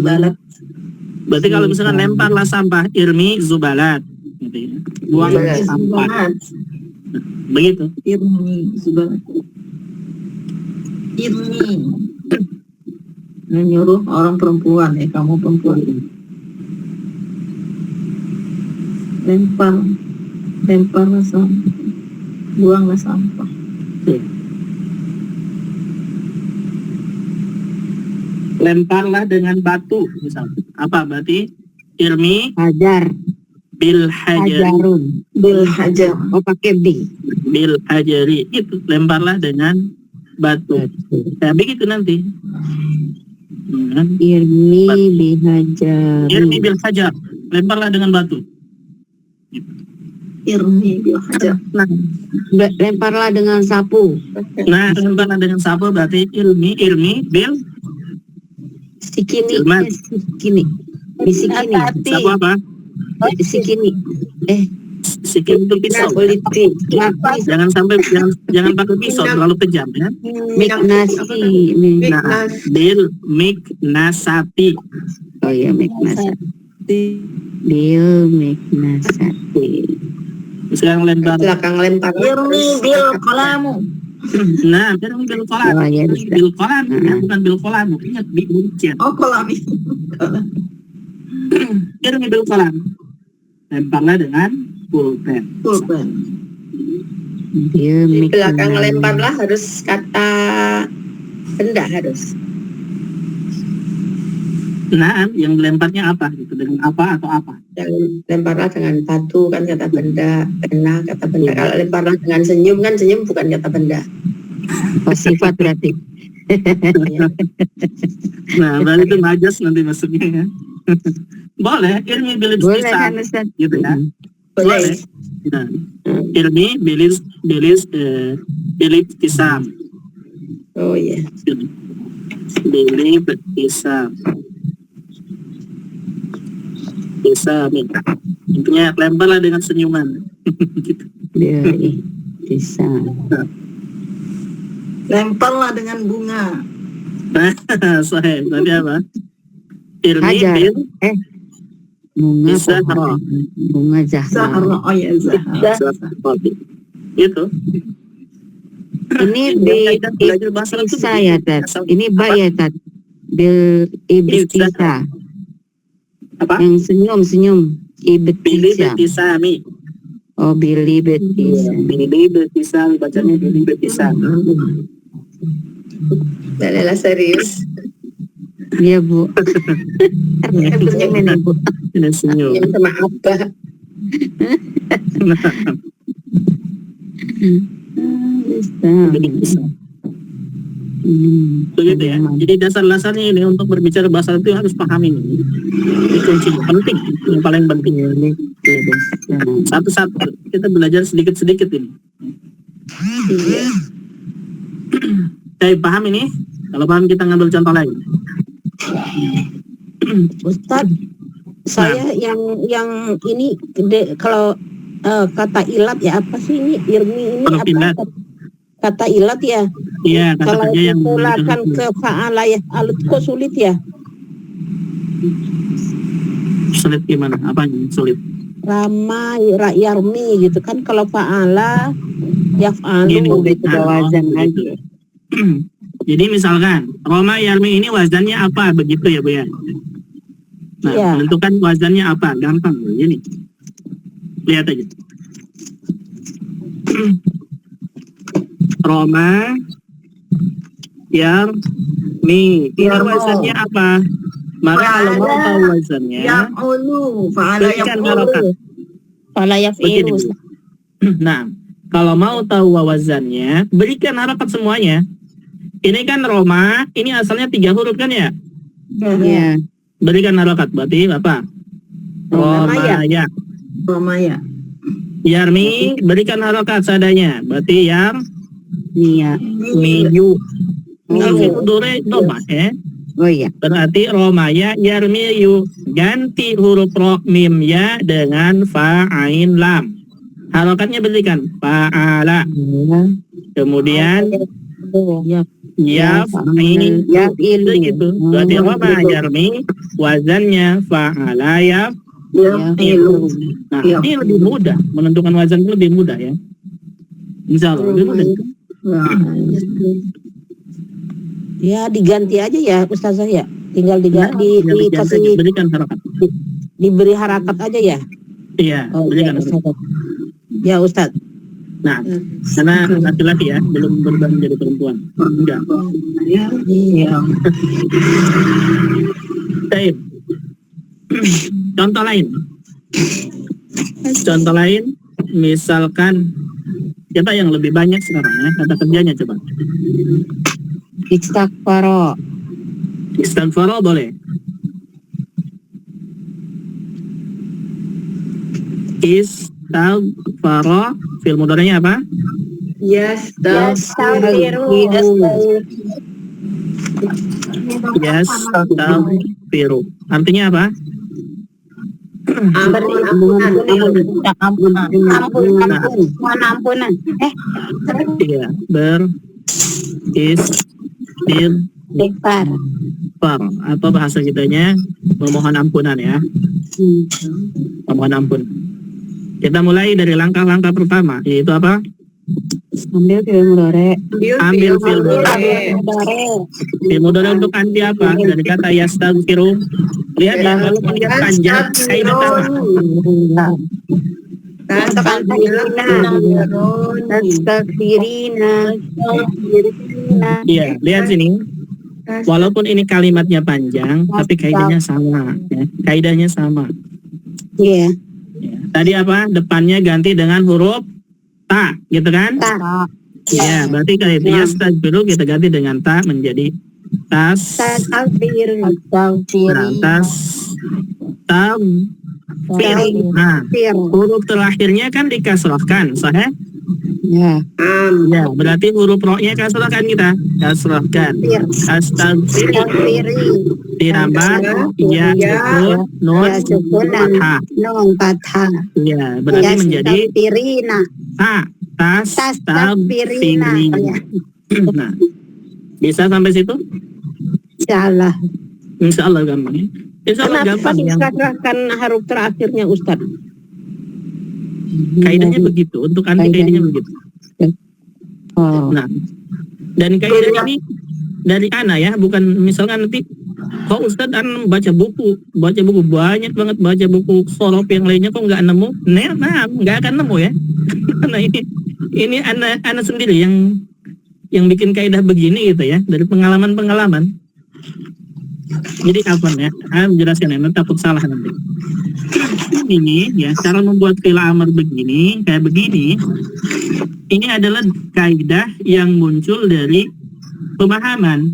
Bala. Berarti kalau misalkan lemparlah sampah, irmi zubalat. Gitu ya. Buang sampah. Begitu. Irmi. Ini nyuruh orang perempuan ya, kamu perempuan. Lemparlah sampah. Buanglah sampah. Lemparlah dengan batu misalnya. Apa berarti? Irmi Hajar. bil hajari. Hajarun. Bil hajar. Oh, pakai B. Bil hajari. Itu lemparlah dengan batu. Ya begitu nanti. Irmi bihajar. Irmi bil hajar. Lemparlah dengan batu. Irmi bil hajar. Lemparlah dengan sapu. Nah, lemparlah dengan sapu berarti irmi bil Sikini. Ilman. Sikini. Bisikini. sapu apa? Sikini. Sikit itu pisau. politik. Jangan sampai jangan pakai pisau terlalu kejam ya. Miknasi. Nah, bil miknasati. Oh ya, miknasati. Bil miknasati. Sekarang lempar. Belakang lempar. Irmi bil kolamu. Nah, irmi bil kolam. Oh, ya, Bil kolam, ya, bukan bil kolamu. Ingat buncit. Oh kolami. Irmi bil kolam. Lemparlah dengan pulpen. Pulpen. Bil Di belakang miknasati. lemparlah harus kata benda harus. Nah, yang dilemparnya apa gitu, dengan apa atau apa? Yang lemparlah dengan batu kan kata benda, pena kata benda. Kalau lemparlah dengan senyum kan senyum bukan kata benda. Oh, sifat berarti. Nah, berarti itu majas nanti masuknya ya. Boleh, ilmi bilis Boleh pisang, kan Ustaz? gitu ya. Boleh. Nah, ilmi bilis pisang, Oh iya. bilis pisang, pisang. Intinya lemparlah dengan senyuman. Gitu. Bil bisa. Lemparlah dengan bunga. Sahih, berarti apa? Ilmi Hajar. bil Bunga Zahra. pohon. Bunga Zahra. Zahra. Oh ya Zahra. Itu. Ini Belajar bahasa Arab itu bisa ya, Tat. Ini ba ya, Tat. Bil ibtisa. apa? Yang senyum. Bili Ibtisa. betisami. Oh, bili ibtisa. Bili betisami, bacanya bili betisami. Dalelah serius. Iya, Bu. Senyum ini, Bu. Ini senyum. Yang sama abah. Bisa. Begitu ya. Jadi dasar-dasarnya ini untuk berbicara bahasa Arab itu harus pahami ini. Ini kuncinya penting, yang paling penting. Satu-satu kita belajar sedikit-sedikit ini. Saya paham ini. Kalau paham kita ngambil contoh lain. Ustadz, saya yang ini kalau kata ilat ya apa sih ini irmi ini Kalau ilat. apa kata ilat ya? Iya, kata Kalau kerja yang dipulakan ke fa'ala ya alut kok sulit ya? sulit gimana? Apanya sulit? Rama, yarmi gitu kan kalau fa'ala yaf'alu Gini, gitu wazan gitu. aja. Jadi misalkan Roma Yarmi ini wazannya apa begitu ya Bu ya? Nah, Iya. menentukan wazannya apa? Gampang begini. Lihat aja. Roma Yarmi ini Yarmo. wazannya apa? Maka kalau mau tahu wazannya, Ya'ulu. Fa'ala berikan ya'ulu. harokat. Fala Begini, yaf'ilu. Bu. Nah, kalau mau tahu wazannya, berikan harokat semuanya. Ini kan Roma, ini asalnya 3 huruf kan ya? Ya. Berikan harokat, berarti apa? Romaya. Romaya. Romaya. Yarmi, berikan harokat seadanya, berarti Nia. miyu. Miyu itu dore doma ya. Oh iya. Berarti Romaya yarmiyu. Ganti huruf ro mim ya dengan fa ain lam. Harokatnya berikan fa'ala. Kemudian yaf'il. Yaf'ilu. Gitu. Berarti Roma yarmi wazannya fa'ala Ya'lu. Nah, ini lebih mudah, menentukan wazan itu lebih mudah ya. Insya Allah lebih mudah. Ya diganti aja ya Ustazah ya. Tinggal Nah, dikasih berikan harakat. diberi harakat aja ya. Iya, Oh berikan ya harakat. Ustaz. Ya Ustaz. Nah, karena laki-laki ya belum berubah menjadi perempuan. Enggak. Iya. Baik. Contoh lain, misalkan kita yang lebih banyak sekarang ya, kata kerjanya coba. Istighfaro. Istighfar boleh. Istighfar, fi'il mudhari'nya apa? Yastaghfiru. Artinya apa? ampunan. Iya, Istighfar. atau bahasa kitanya memohon ampunan ya. Memohon ampun. Kita mulai dari langkah-langkah pertama, yaitu apa? Ambil film mudore. Ambil fil mudhari. Fil mudhari untuk anti apa? Dari kata yastaghfiru. Lihat ya, walaupun dia panjang, kaidah sama. Astagfirina. Iya, lihat sini. Walaupun ini kalimatnya panjang, tapi kaidahnya sama. Ya. Kaidahnya sama. Iya. Ya. Tadi apa? Depannya ganti dengan huruf ta, gitu kan? Iya, berarti kalau itu yastaghfiru kita ganti dengan ta menjadi tas. Nah, Nah, huruf terakhirnya kan dikasrahkan, sahih? Ya. Ya, berarti huruf ro-nya kasrahkan kita. Kasrahkan. Astagfirullah. Ditambah ya sukun nun fathah. Nun fathah. Ya, berarti menjadi Astagfirina. Nah, bisa sampai situ? Insyaallah. Insyaallah gampang ya. Insyaallah Kenapa gampang ya. dikasrahkan huruf terakhirnya Ustaz? Kaidahnya begitu, untuk anti kaidahnya begitu. Oh. Nah, dan kaidah ini dari ana ya, bukan misalkan nanti kok Ustadz baca buku banyak banget, baca buku sorof yang lainnya kok nggak nemu, nggak akan nemu ya. Nah ini ana sendiri yang bikin kaidah begini gitu ya, dari pengalaman. Jadi apa ya? Menjelaskan ya, takut salah nanti. Ini ya, cara membuat fi'il amr begini, kayak begini. Ini adalah kaidah yang muncul dari pemahaman.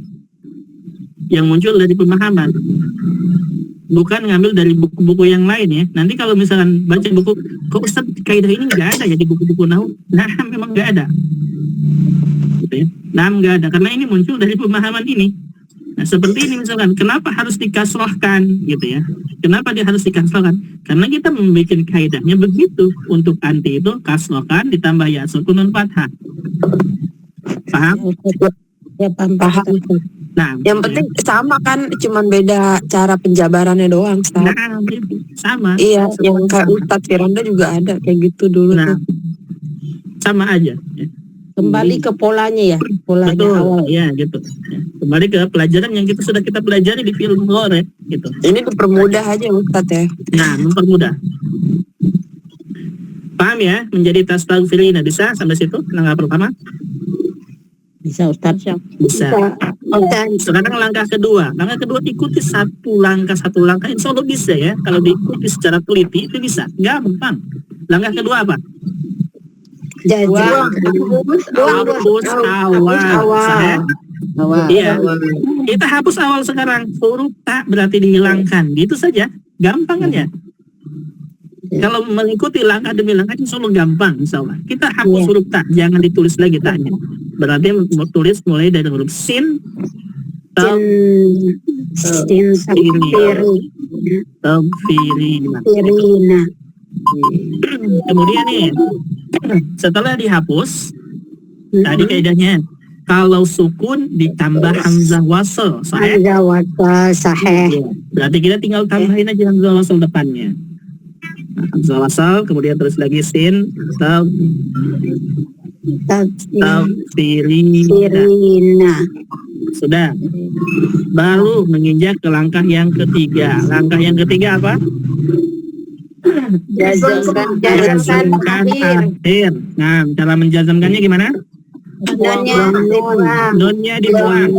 Bukan ngambil dari buku-buku yang lain ya. Nanti kalau misalkan baca buku, kok Ustaz kaidah ini nggak ada ya di buku-buku nahwu? Nah, memang nggak ada. Gitu ya. Nah, nggak ada karena ini muncul dari pemahaman ini. Nah, seperti ini misalkan, kenapa harus dikasrohkan gitu ya? Kenapa dia harus dikasrohkan? Karena kita membuat kaidahnya begitu. Untuk anti itu kasrohkan ditambah ya sukun nun fathah. Paham? Ya, paham. Nah, yang penting sama kan, cuman beda cara penjabarannya doang, Ustaz. Nah, sama. Iya, yang kayak Ustadz Firanda juga ada kayak gitu dulu. Nah, sama aja. Ya. Kembali ke polanya ya, polanya Betul, awal. ya gitu. Ya. Kembali ke pelajaran yang sudah kita pelajari di film horor gitu. Ini dipermudah aja Ustadz ya. Nah, mempermudah. Paham ya? Menjadi tastaghfirina bisa sampai situ langkah pertama? Bisa Ustaz? Bisa. Sekarang langkah kedua. Langkah kedua ikuti satu langkah insya Allah bisa ya. Kalau diikuti secara teliti itu bisa. Gampang. Langkah kedua apa? Hapus awal. Iya. Kita hapus awal sekarang. Huruf ta berarti dihilangkan. Gitu saja. Gampang kan ya? Kalau mengikuti langkah demi langkah insya Allah gampang, insya Allah. Kita hapus huruf ta, jangan ditulis lagi taknya. Berarti tulis mulai dari huruf sin, Firina. Kemudian nih, setelah dihapus, tadi kaidahnya kalau sukun ditambah hamzah wasl, sahih. Berarti kita tinggal tambahin aja hamzah wasl depannya. Hamzah wasl, kemudian terus lagi sin, Firina. Sudah. Baru menginjak ke langkah yang ketiga. Langkah yang ketiga apa? Jazamkan akhir. Nah, cara menjazamkannya gimana? Nunnya dibuang.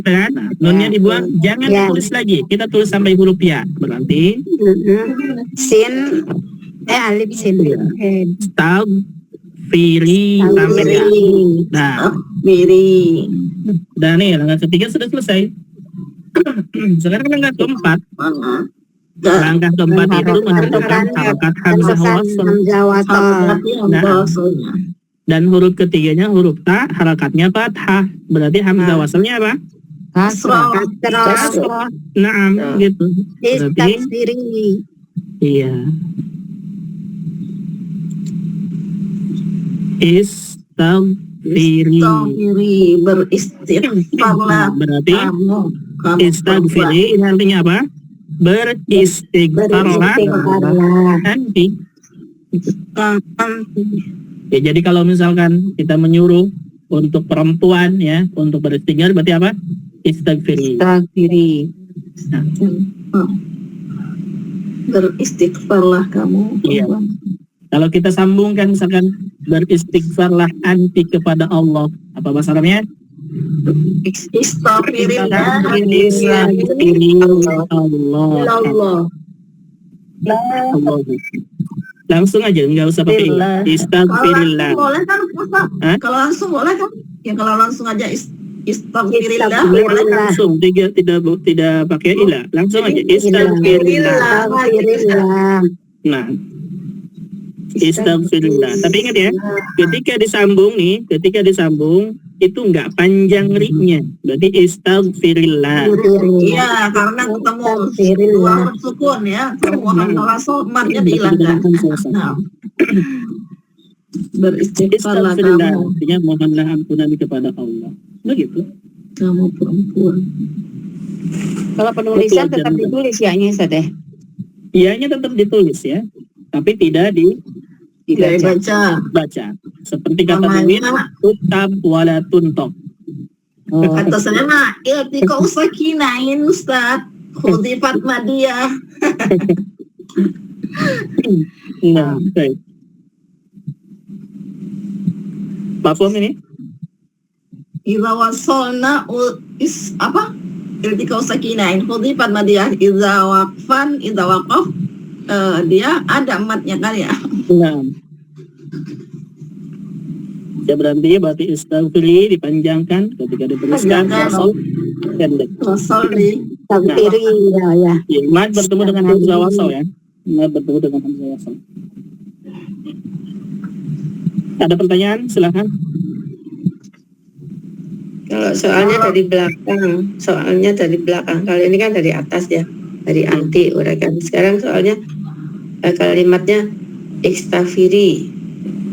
Kan? Nunnya dibuang. Jangan ditulis lagi. Kita tulis sampai huruf ya. Berarti sin, alif sin. Firi sampai ya. Nah, Miri. dan nih langkah ketiga sudah selesai. Sekarang langkah keempat. Langkah keempat itu menentukan harokat hamzah wasl. Nah, dan huruf ketiganya huruf ta, harakatnya fathah. Berarti hamzah waslnya apa? Kasrah. Naam, gitu. Berarti Iya. Istaghfiri. Istaghfiri, beristighfarlah Berarti kamu istaghfiri ini artinya apa? Beristighfarlah anti. Ya, jadi kalau misalkan kita menyuruh untuk perempuan ya untuk beristighfar berarti apa? Istaghfiri. Nah, beristighfarlah kamu. iya. Kalau kita sambungkan misalkan beristighfarlah anti kepada Allah, apa bahasa Arabnya? Istaghfirillah. Allah. Langsung aja, nggak usah pakai istighfirillah. Boleh kan? Hah? Kalau langsung boleh kan? Ya kalau langsung aja istaghfirillah. Langsung tidak pakai ilah, langsung aja istighfirillah. Nah, istighfirillah. Tapi ingat ya, ketika disambung itu nggak panjang ri-nya, berarti istighfirillah. Iya, karena ketemu dua huruf sukun ya. Muhammad Rasul marnya dihilangkan. Nah, beristighfarlah Istighfirillah kamu. artinya mohonlah ampunan kepada Allah. Begitu. Kamu perempuan. Kalau penulisan tetap ditulis ya Ustaz ya. Ianya tetap ditulis ya, tapi tidak Dibaca. dibaca. Seperti kata Nabi, tutab wala tuntok. Kata saya mah, iltika usakinain Ustaz. Khudifat madiyah. Nah, baik. Paham ini? Idza wasolna iltika usakinain khudifat madiyah. Idza waqfan, idza waqaf. Dia ada matnya kan ya. Nah. Ya berarti istighfari dipanjangkan ketika dituliskan wasol pendek. Wasol di ya. Mad bertemu dengan hamzah wasol ya. Mad bertemu dengan hamzah wasol. Ada pertanyaan? Silakan. Kalau soalnya dari belakang. Kalau ini kan dari atas ya, dari anti uraikan. Sekarang soalnya kalimatnya istaghfiri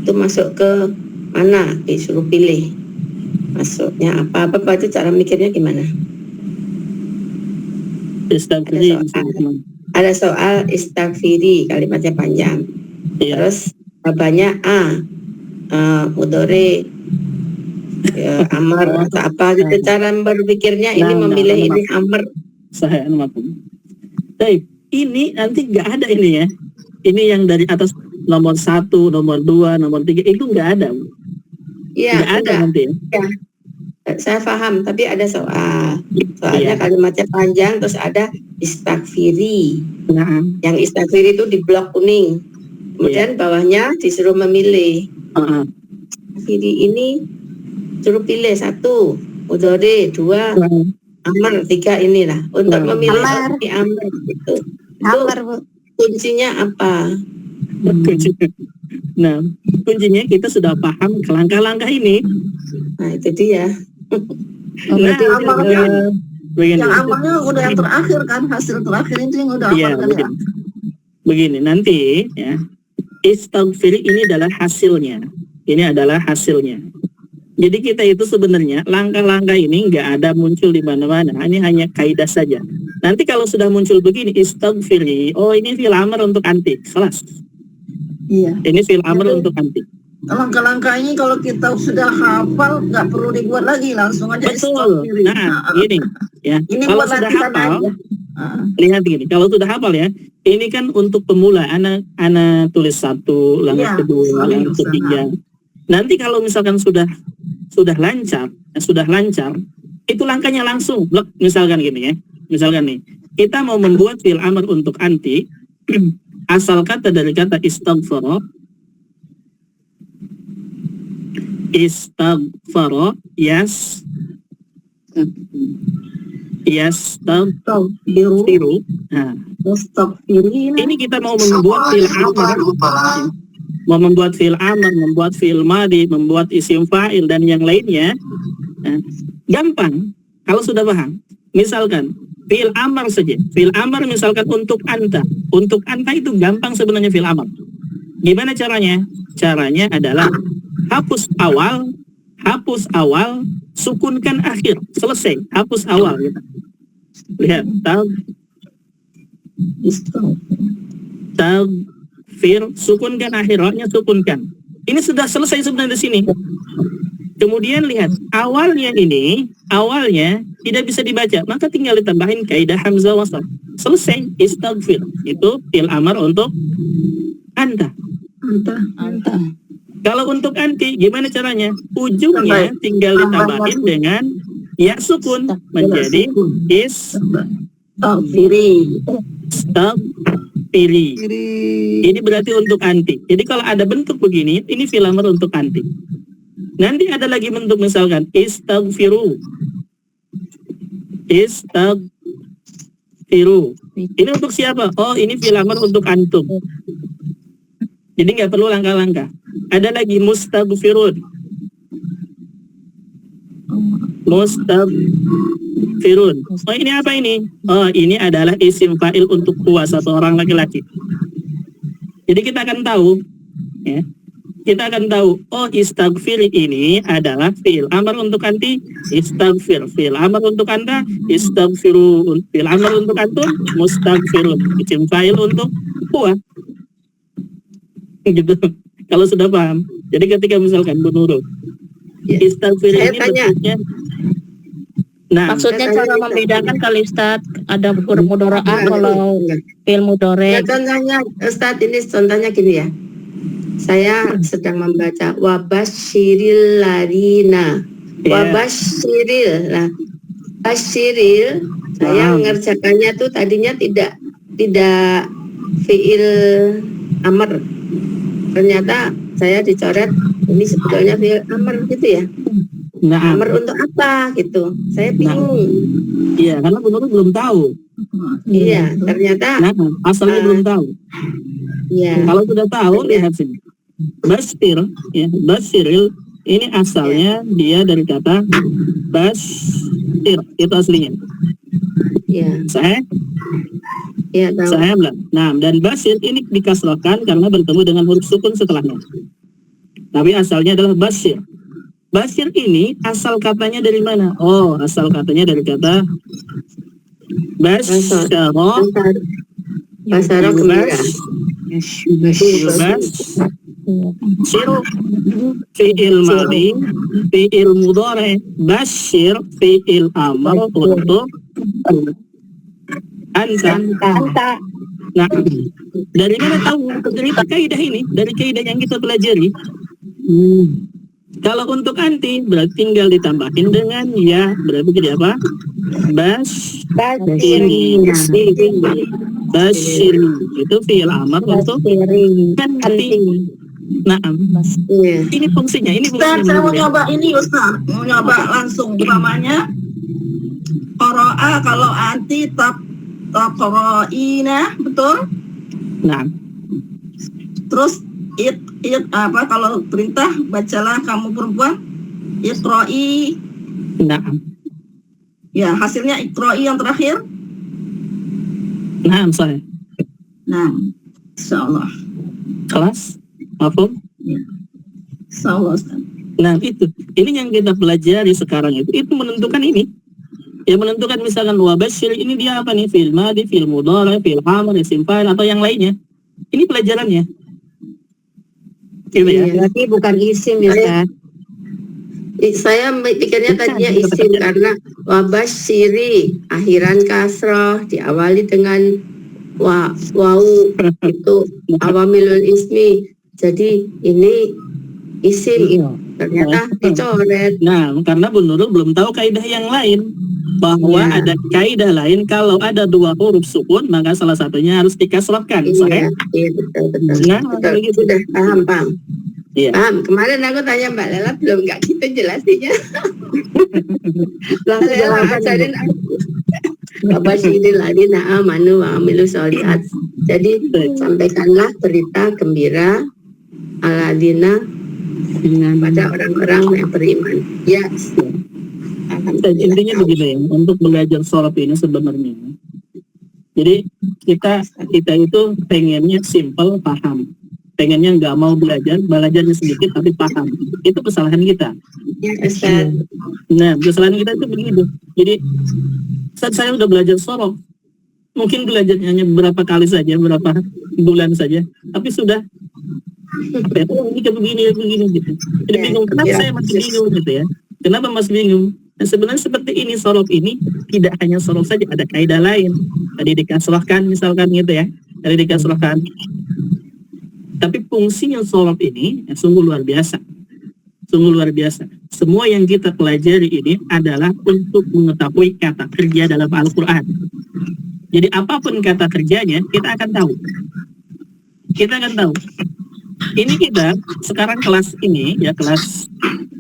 itu masuk ke mana? Disuruh pilih masuknya apa itu cara mikirnya gimana? Istighfari. Ada soal istaghfiri kalimatnya panjang. Iya. Terus banyak mudore amar atau apa gitu cara berpikirnya ini memilih ini amar. Saya baik, ini nanti nggak ada ini ya. Ini yang dari atas nomor 1, nomor 2, nomor 3 itu nggak ada. Iya, nggak ada nanti. Ya. Saya paham, tapi ada soalnya kalimatnya panjang terus ada istaghfiri. Nah, yang istaghfiri itu di blok kuning. Kemudian bawahnya disuruh memilih. Istaghfiri ini suruh pilih 1, mudhari, 2, amar, 3 inilah. Untuk memilih amar gitu. Amar, Bu. Kuncinya apa? Nah, kuncinya kita sudah paham langkah-langkah ini. Nah, itu dia. Yang amalnya udah yang terakhir kan, hasil terakhir itu yang udah amal kan ya. Begini, nanti ya, istighfar ini adalah hasilnya. Ini adalah hasilnya. Jadi kita itu sebenarnya langkah-langkah ini nggak ada muncul di mana-mana. Ini hanya kaidah saja. Nanti kalau sudah muncul begini, istighfari, oh ini fi'il amr untuk anti, kelas. Iya. Ini fi'il amr untuk anti. Langkah-langkah ini kalau kita sudah hafal, nggak perlu dibuat lagi, langsung aja istighfari. Nah, ini ya. Ini kalau buat sudah hafal, lihat gini. Kalau sudah hafal ya, ini kan untuk pemula. Anak tulis 1, langkah kedua, langkah ketiga. Nanti kalau misalkan sudah lancar, itu langkahnya langsung blok. Misalkan gini ya. Misalkan nih, kita mau membuat fi'il amr untuk anti, asal kata dari kata istaghfara, yastaghfiru. Nah, ini kita mau membuat fi'il amr, membuat fi'il madi, membuat isim fa'il dan yang lainnya. Nah, gampang kalau sudah paham. Misalkan fi'il amar saja. Fi'il amar misalkan untuk anta. Untuk anta itu gampang sebenarnya fi'il amar. Gimana caranya? Caranya adalah hapus awal, sukunkan akhir. Selesai, hapus awal gitu. Lihat, tagfir, sukunkan akhir, roknya sukunkan. Ini sudah selesai sebenarnya di sini. Kemudian lihat, awalnya tidak bisa dibaca, maka tinggal ditambahin kaidah hamzah wasal. Selesai, istaghfir. Itu fi'il amar untuk anta. Kalau untuk anti, gimana caranya? Ujungnya tinggal ditambahin dengan ya sukun menjadi istaghfiri. Ini berarti untuk anti. Jadi kalau ada bentuk begini, ini fi'il amar untuk anti. Nanti ada lagi bentuk misalkan istaghfiru. Ini untuk siapa? Oh, ini fi'il amar untuk antum. Jadi nggak perlu langkah-langkah. Ada lagi mustaghfirun. Oh, ini apa ini? Oh, ini adalah isim fa'il untuk huwa, satu orang laki-laki. Jadi kita akan tahu, ya. Kita akan tahu, oh istaghfir ini adalah fi'il amar untuk anti, istaghfir. Fi'il amar untuk anta, istaghfiru. Fi'il amar untuk antum, mustaghfirun. Isim fa'il untuk huwa. Gitu. Kalau sudah paham. Jadi ketika misalkan menurut istaghfir ini bentuknya, nah, Maksudnya cara membedakan kalau Ustaz ada huruf mudharaah kalau fi'il mudhari. Ya, contohnya Ustaz, ini contohnya gini ya. Saya sedang membaca wabasyiril ladina. Wabasyiril. Nah, basyiril saya mengerjakannya tuh tadinya tidak fi'il amar. Ternyata saya dicoret ini sebetulnya fi'il amar gitu ya. nah, Amar untuk apa gitu. Saya bingung. iya, karena benar belum tahu. Iya, ternyata Nah, asalnya belum tahu. ya. Kalau sudah tahu, lihat sini. Basyir, ya, basyiril ini asalnya dia dari kata basyir, itu aslinya. Ya, Saya tahu. bilang. Nah, dan basyir ini dikasrahkan karena bertemu dengan huruf sukun setelahnya. Tapi asalnya adalah basyir. Basyir ini asal katanya dari mana? Oh, asal katanya dari kata basyara. Basara gembira. Basyir fi'il madhi, fi'il mudhari, basyir fi'il amar untuk anta. Nah, dari mana tahu? Dari kaidah ini, dari kaidah yang kita pelajari. Kalau untuk anti berarti tinggal ditambahin dengan ya, berarti jadi apa? Basyiri itu fi'il amar untuk anti. Nah, ini fungsinya. Ini Ustaz, fungsinya. saya mau nyoba ini Ustaz. Mau nyoba langsung. Umpamanya qara'a kalau anti taqra'ina, betul? Nah, Terus it apa kalau perintah bacalah kamu perempuan, iqra'i. nah, Ya, hasilnya iqra'i yang terakhir. nah, saya. Nah, insyaallah. Kelas, mafhum? Insyaallah Ustaz. Nah, itu. Ini yang kita pelajari sekarang itu menentukan ini. Ya, menentukan misalkan wabasyir ini dia apa nih? Fi'il madhi, fi'il mudhari, fi'il amr, isim fa'il atau yang lainnya. Ini pelajarannya. Gitu ya. Berarti bukan isim ya Ustaz. Saya pikirnya tadinya isim karena wabasyiri akhiran kasroh diawali dengan wau itu awamilul ismi. Jadi ini isim. Ternyata dicoret. Nah, karena Bu Nurul belum tahu kaidah yang lain. Bahwa ada kaidah lain kalau ada dua huruf sukun maka salah satunya harus dikasrahkan. Iya, betul. Nah, Betul. gitu. Sudah paham. Iya. Paham. Kemarin aku tanya Mbak Lela belum nggak gitu jelasinnya. Mbak Lela ajarin aku. Wabasyiril ladina amanu wa amilu sholihat. Jadi sampaikanlah berita gembira aladina pada orang-orang yang beriman. Ya. Dan intinya begini ya, untuk belajar sorof ini sebenarnya. Jadi kita itu pengennya simple, paham. Pengennya nggak mau belajarnya sedikit tapi paham. Itu kesalahan kita. Ya, Ustaz. Nah, kesalahan kita itu begitu. Jadi saat saya udah belajar sorof, mungkin belajarnya hanya beberapa kali saja, berapa bulan saja, tapi sudah apa ya, ini kayak begini gitu. Jadi bingung, kenapa saya masih bingung gitu ya? Kenapa masih bingung? Nah, sebenarnya seperti ini, sorof ini tidak hanya sorof saja, ada kaidah lain. Tadi dikasrohkan misalkan gitu ya, tadi dikasrohkan. Tapi fungsinya sorof ini sungguh luar biasa. Sungguh luar biasa. Semua yang kita pelajari ini adalah untuk mengetahui kata kerja dalam Al-Quran. Jadi apapun kata kerjanya, kita akan tahu. Kita akan tahu. Ini kita sekarang kelas ini, ya kelas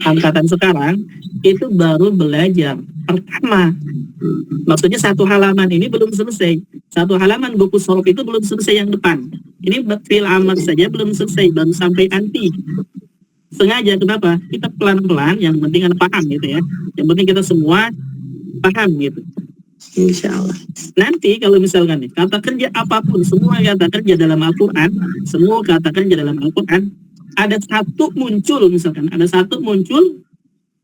angkatan sekarang, itu baru belajar pertama. Maksudnya satu halaman ini belum selesai. Satu halaman buku sorof itu belum selesai yang depan. Ini fil amr saja belum selesai, baru sampai anti. Sengaja, kenapa? Kita pelan-pelan, yang penting kan paham gitu ya. Yang penting kita semua paham gitu. Insya Allah. Nanti kalau misalkan nih, kata kerja apapun, semua kata kerja dalam Al-Quran, semua kata kerja dalam Al-Quran, ada satu muncul misalkan, ada satu muncul,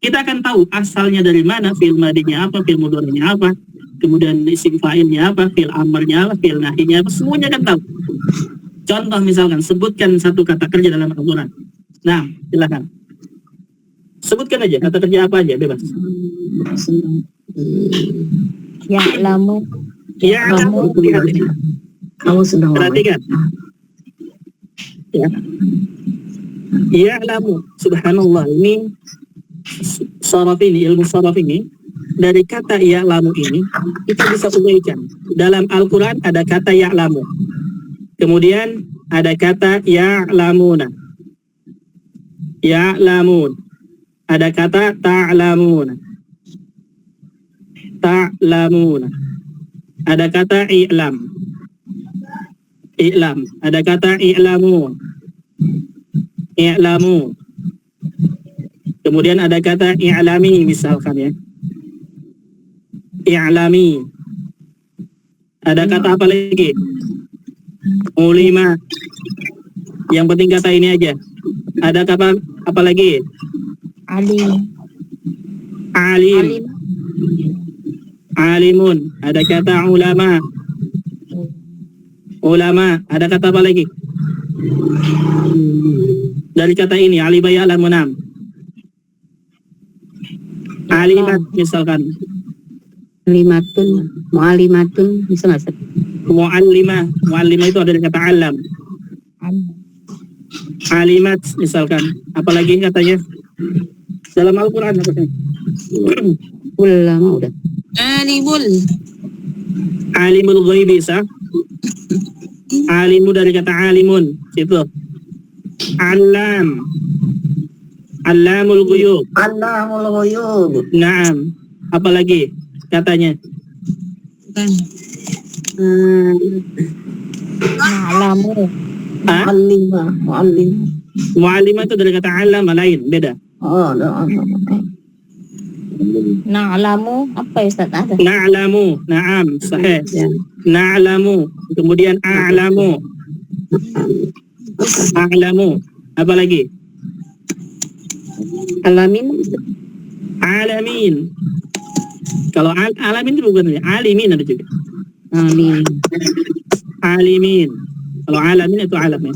kita akan tahu asalnya dari mana, fi'il madinya apa, fi'il mudhari'nya apa, kemudian isim fa'ilnya apa, fi'il amrnya apa, fi'il nahinya apa, semuanya akan tahu. Contoh misalkan, sebutkan satu kata kerja dalam Al-Quran. Nah, silakan. Sebutkan aja, kata kerja apa aja, bebas. Ya'lamu. Ya'lamu. Lihat ini. Kamu sedang Perhatikan. Ya. Ya'lamu. Subhanallah. Ini sharaf ini, ilmu sharaf ini, dari kata ya'lamu ini, kita bisa uraikan. Dalam Al-Quran ada kata ya'lamu. Kemudian ada kata ya'lamuna. Ya'lamun. Ada kata ta'lamuna. Ta'lamuna. Ada kata i'lam. I'lam. Ada kata i'lamu. I'lamu. Kemudian ada kata i'lami misalkan ya. I'lami. Ada kata apa lagi? Ulima. Yang penting kata ini aja. Ada kata apa lagi? Alim. Alim. Alimun. Ada kata ulama. Ulama. Ada kata apa lagi? Dari kata ini, alima ya'lamunam. Alimat misalkan. Mu'alimatun, mu'alimatun, bisa nggak? Mu'allimah. Mu'allimah itu ada dari kata alam. Alimat misalkan. Apalagi katanya? Dalam Al-Quran apa sih? Ulama udah. Alimul ghaibi sah. Alimu dari kata alimun. Itu. Alam. Alamul ghuyub. Alamul ghuyub. Naam. Apalagi katanya? Na'lamu. Mu'allimah. Mu'allimah. Mu'allimah itu dari kata alam lain, beda. Oh, Na'lamu. Apa ya Ustaz? Ada. Na'lamu. Naam. Sahih. ya. Na'lamu. Kemudian a'lamu. A'lamu. Apa lagi? Alamin, Alamin. Kalau alamin itu bukan alimin ada juga. alim. Alimin. Kalau alamin itu alam ya.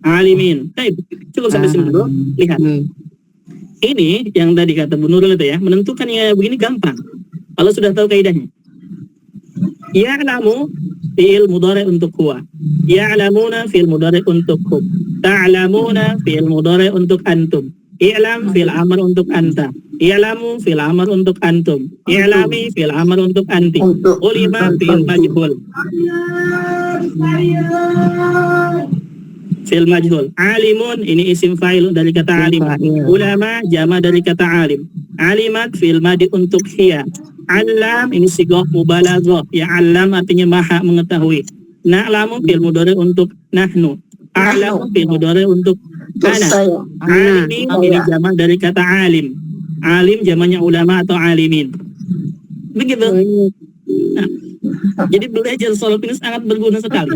Alimin. Baik, cukup sampai sini dulu. Lihat. Ini yang tadi kata Bu Nurul itu ya, menentukan ya begini gampang. Kalau sudah tahu kaidahnya. Ya'lamu fi'il mudhari untuk huwa. Ya'lamuna fi'il mudhari untuk hum. Ta'lamuna fi'il mudhari untuk antum. I'lam fi'il amr untuk anta. I'lamu fi'il amr untuk antum. I'lami fi'il amr untuk anti. Ulima fi'il majhul. Fi'il majhul. Alimun ini isim fa'il dari kata alim. Ulama jama dari kata alim. Alimat fi'il madi untuk hiya. Alam ini sigah mubalaghah. Ya alam artinya maha mengetahui. Na'lamu fi'il mudhari untuk nahnu. A'lamu fi'il mudhari untuk ana. Alimin ini jama dari kata alim. Alim jamannya ulama atau alimin. Begitu. Nah, jadi belajar sorab ini sangat berguna sekali.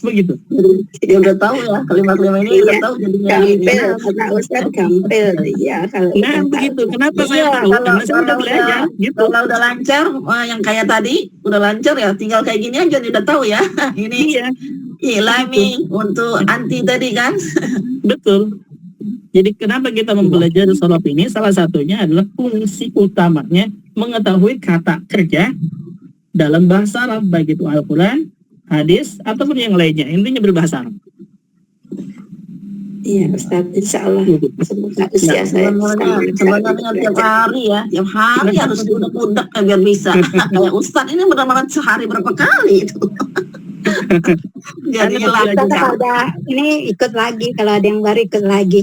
Begitu. Dia udah tahu ya kalimat-kalimat ini udah tahu jadinya. Gampil, kata Ustaz gampil. Iya, kalau Nah, begitu. Kenapa saya tahu? Karena saya udah belajar. Gitu. Kalau udah lancar, yang kayak tadi udah lancar ya, tinggal kayak gini aja udah tahu ya. Ini Iya, ilami untuk anti tadi kan. betul. Jadi kenapa kita mempelajari sorab ini? Salah satunya adalah fungsi utamanya mengetahui kata kerja dalam bahasa Arab, baik itu Al-Quran, hadis, ataupun yang lainnya. Intinya berbahasa Arab. iya Ustaz, insya Allah semoga usia saya Sebenarnya tiap hari ya, tiap hari harus udak-udak biar bisa. Kayak Ustadz ini benar-benar sehari berapa kali itu. Jadi Anda Kita belajar. kalau udah ini ikut lagi, kalau ada yang baru ikut lagi.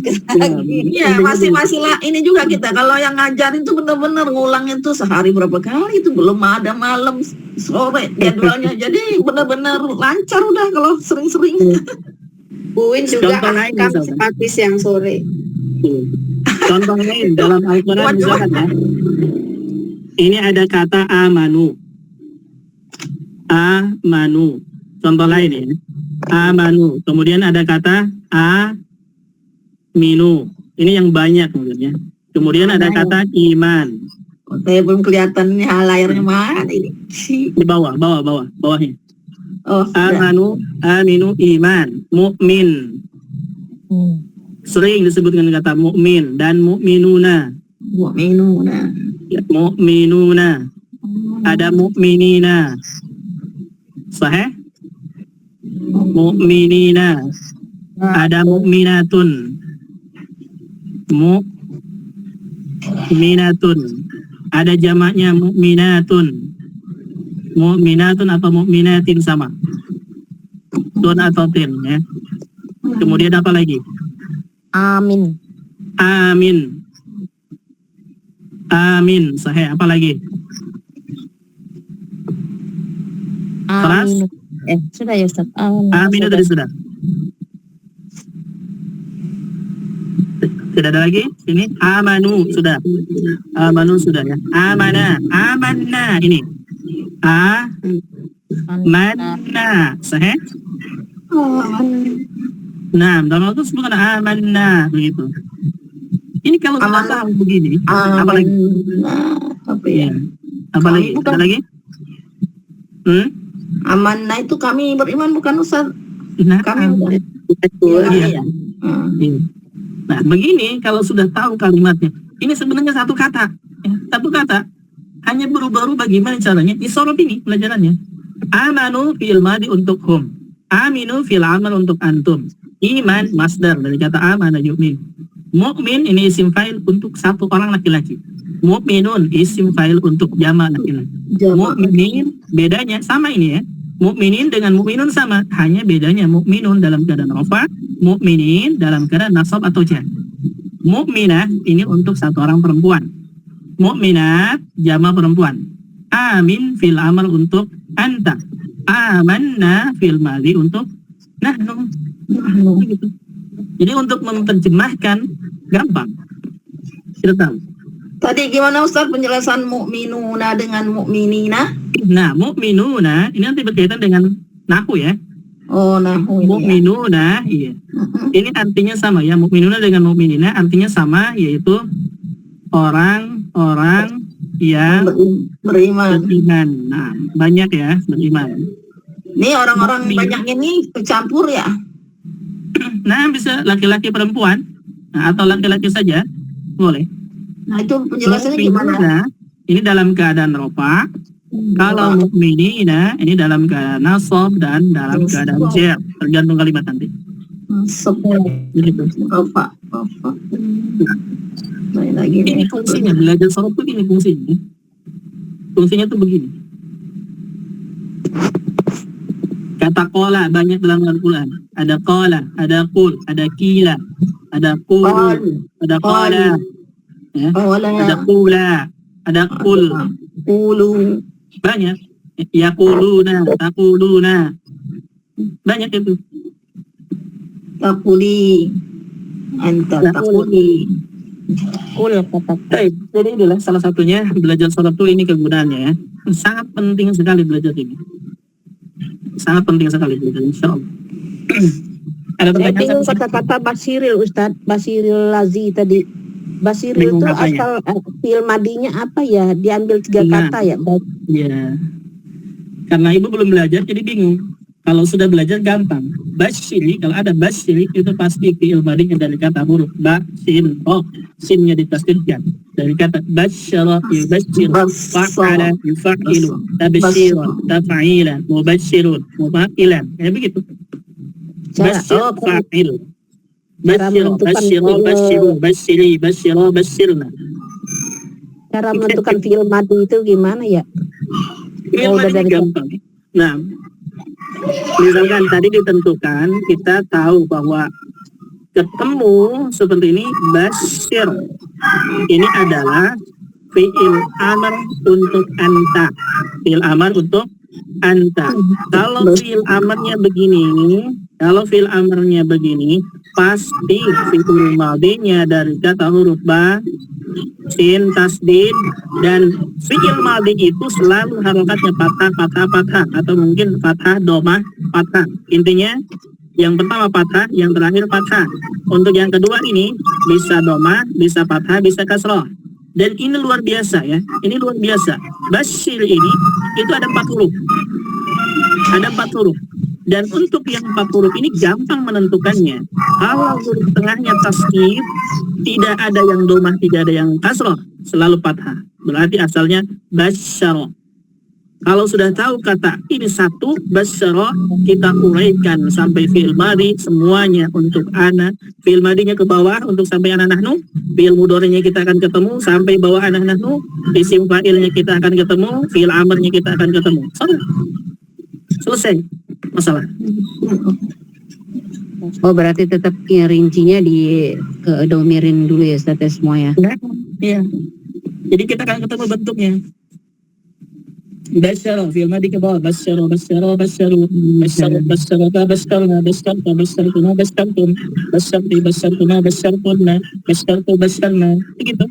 Iya, masih lah ini juga kita kalau yang ngajarin tuh bener-bener ngulang itu sehari berapa kali itu belum ada malam sore jadwalnya. Jadi bener-bener lancar udah kalau sering-sering. Buin juga Contoh lain ahkam misalkan. seperti siang sore. Contoh lain dalam Al-Quran misalkan ya. Ini ada kata amanu. Amanu. Contoh lain ya. Amanu. Kemudian ada kata aminu. Ini yang banyak maksudnya. Kemudian ada kata iman. Saya belum kelihatan nih layarnya mana ini. Di bawahnya. Oh, sudah. Amanu, aminu, iman, mukmin. Sering disebutkan kata mukmin dan mukminuna. Mu'minuna. Ya, mukminuna. Ada mukminina. Sahih? Mukminina. Ada mukminatun. Mukminatun. Ada jamaknya mukminatun. Mukminatun atau mukminatin sama. Tun atau tin ya. Kemudian apa lagi? Amin. Amin. Amin. Sahih. Apa lagi? Keras? Amin. Sudah ya Ustaz. Amin tadi sudah. Tidak ada lagi? Ini amanu sudah. Amanu sudah ya. Amana. Amanna ini. Amanna. Sahih? Nah, dalam itu sebutkan amanna begitu. Ini kalau sudah tahu begini, apalagi? Apa ya? Apalagi? Ada lagi? Amanah itu kami beriman bukan Ustaz. Nah, Kami iya. Iya. Nah, begini kalau sudah tahu kalimatnya, ini sebenarnya satu kata, ya, satu kata. Hanya berubah-ubah bagaimana caranya. Di sorab ini pelajarannya. Amanu fil madi untuk hum. Aminu fil amal untuk antum. Iman masdar dari kata amana yu'min. Mu'min ini isim fa'il untuk satu orang laki-laki. Mu'minun isim fa'il untuk jama' laki-laki. Mu'minin bedanya sama ini ya. Mu'minin dengan mu'minun sama, hanya bedanya mu'minun dalam keadaan rafa, mu'minin dalam keadaan nasab atau jar. Mu'minah ini untuk satu orang perempuan. Mu'minat jama' perempuan. Amin fil amal untuk anta. Amanna fil mali untuk nahnu. Gitu. Jadi untuk menerjemahkan gampang. Kita tahu. Tadi gimana Ustaz penjelasan mu'minuna dengan mu'minina? Nah, mu'minuna ini nanti berkaitan dengan nahu ya. Oh, nah. Mu'minuna, iya. Ini artinya sama ya. Mu'minuna dengan mu'minina artinya sama, yaitu orang-orang yang beriman. Nah, banyak ya beriman. Ini orang-orang banyak ini bercampur ya. Nah, bisa laki-laki perempuan, nah, atau laki-laki saja boleh. Nah, itu penjelasannya gimana? Mu'minuna, ini dalam keadaan rofa. Kalau mu'minina ini dalam keadaan nasab dan dalam keadaan jar, tergantung kalimat nanti. Begitu. Rofa. Nah, lagi Ini fungsinya belajar sorab itu ini fungsinya. Fungsinya tuh begini. Kata qala banyak dalam Al-Quran. Ada qala, ada qul, ada kila, ada qulu, ada qala, ya. Ada qula, ada qul. Ulu. Banyak. Yaquluna, taquluna. Banyak itu. Takuli. Anta takuli. Kul kata. Baik, jadi inilah salah satunya belajar sholat itu ini kegunaannya ya. Sangat penting sekali belajar ini. Sangat penting sekali belajar, insya Allah. Ada Saya pertanyaan? bingung kata-kata Basiril Ustadz, Basiril Lazi tadi. Basiril Bingung itu apanya? asal fi'il madinya apa ya? Diambil 3 Nah. kata ya. Ya, karena ibu belum belajar jadi bingung. Kalau sudah belajar gampang. Basyiri, kalau ada basyiri itu pasti fi'il madinya dari kata huruf ba, sin, ro. Sinnya ditasdidkan dari kata basyara, yubasyiru, fa'ala, yufa'ilu, tabsyira, tafa'ila, mubasyirun, mufa'ilan. Kayak begitu. Basyir, fa'il. Basyir, basyiru, basyiru, basyiri, basyira, basyirna. Cara menentukan fi'il madi itu gimana ya? Fi'il Oh, udah madinya dari- gampang. Nah, misalkan tadi ditentukan, kita tahu bahwa ketemu seperti ini, basyir. Ini adalah fi'il amr untuk anta. Fi'il amr untuk anta. Kalau fi'il amrnya begini, pasti fi'il madinya dari kata huruf ba, sin, tasdid, dan fi'il madi itu selalu harokatnya patah, atau mungkin fathah, domah, patah. Intinya yang pertama patah, yang terakhir patah. Untuk yang kedua ini bisa domah, bisa patah, bisa kasroh. Dan ini luar biasa ya, ini luar biasa. Basyir ini itu ada 4 huruf. Ada 4 huruf. Dan untuk yang 4 huruf ini gampang menentukannya. Kalau huruf tengahnya tasdid, tidak ada yang domah, tidak ada yang kasroh, selalu fathah. Berarti asalnya basyara. Kalau sudah tahu kata ini satu, basyara, kita uraikan sampai fi'il madi semuanya untuk ana. Fi'il madinya ke bawah untuk sampai ana nahnu. Fi'il mudhari'nya kita akan ketemu sampai bawah ana nahnu. Isim fa'ilnya kita akan ketemu, fi'il amrnya kita akan ketemu. Selesai masalah. Oh, berarti tetap rincinya di ke domirin dulu ya Ustaz ya semuanya. Iya. Jadi kita akan ketemu bentuknya. Basyara, fi'il madi ke bawah, basyara, basyaru, basyarna, basyartuna, basyartu, basyarna, begitu.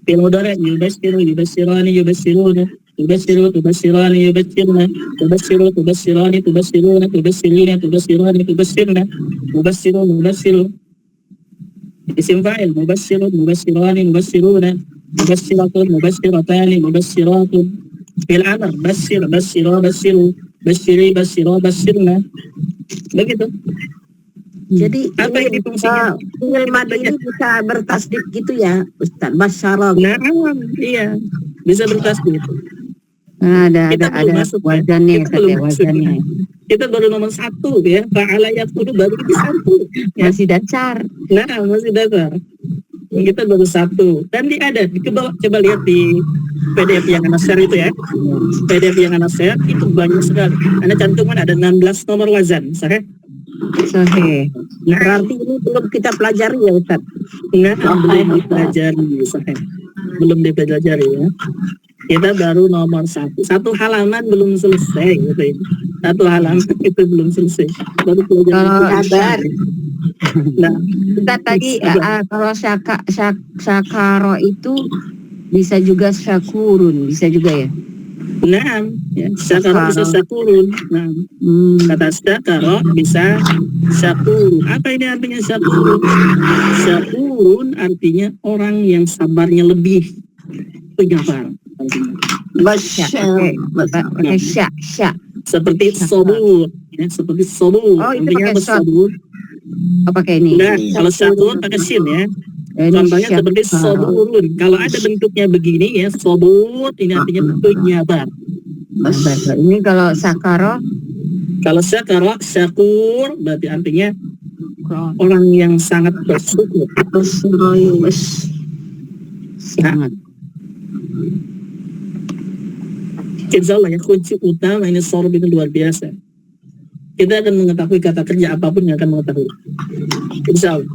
Fi'il mudhari' yubasyiru, yubasyirani, yubasyiruna, tubasyiru, tubasyirani, yubasyirna, tubasyiru, tubasyirani, tubasyiruna, tubasyirina, tubasyirani, tubasyirna, mubasyiru, mubasyiru. Isim fa'il, mubasyiru, mubasyirani, mubasyiruna, mubasyiratun, mubasyiratani, mubasyiratun. Fi'il amr, basyir, basyira, basyiru, basyiri, basyira, basyirna. Begitu. Jadi Apa ini, ini fungsinya? fi'il madi ini bisa bertasdid gitu ya Ustaz. Basyara. Nah, iya, bisa bertasdid. Nah, ada Kita belum masuk, ya. wazannya Kita Ustaz belum ya, masuk. wazannya. Kita baru nomor 1 ya, fa'ala yaqulu baru kita 1. Ya. Masih dasar. Nah, masih dasar. Kita baru 1. Dan ada, coba lihat di PDF yang Ana share itu ya. PDF yang Ana share itu banyak sekali. Ana cantumkan ada 16 nomor wazan, sahih? Sahih. Nah, Berarti ini belum kita pelajari ya Ustaz. belum dipelajari, sahih. Belum dipelajari ya. Kita baru nomor 1. 1 halaman belum selesai gitu ya. 1 halaman itu belum selesai. Baru pelajaran. Nah, Ustaz tadi kalau syakaro itu bisa juga syakurun, bisa juga ya. nah, ya, syakaro bisa syakurun. Nah, kata syakaro bisa syakurun. Apa ini artinya syakurun? Syakurun artinya orang yang sabarnya lebih. Penyabar. Pakai syak. Seperti sobur, ya, seperti sobur. Oh, itu artinya pakai apa sobur? Oh, pakai ini. Nah, kalau syakur pakai sin ya. Ini Contohnya syak. seperti soburun. Kalau ada bentuknya begini ya, sobur ini artinya penyabar. Ini kalau sakaro Kalau syakara, syakur berarti artinya orang yang sangat bersyukur. sangat. Insya Allah ya, kunci utama ini sorb itu luar biasa. Kita akan mengetahui kata kerja apapun yang akan mengetahui. Insya Allah.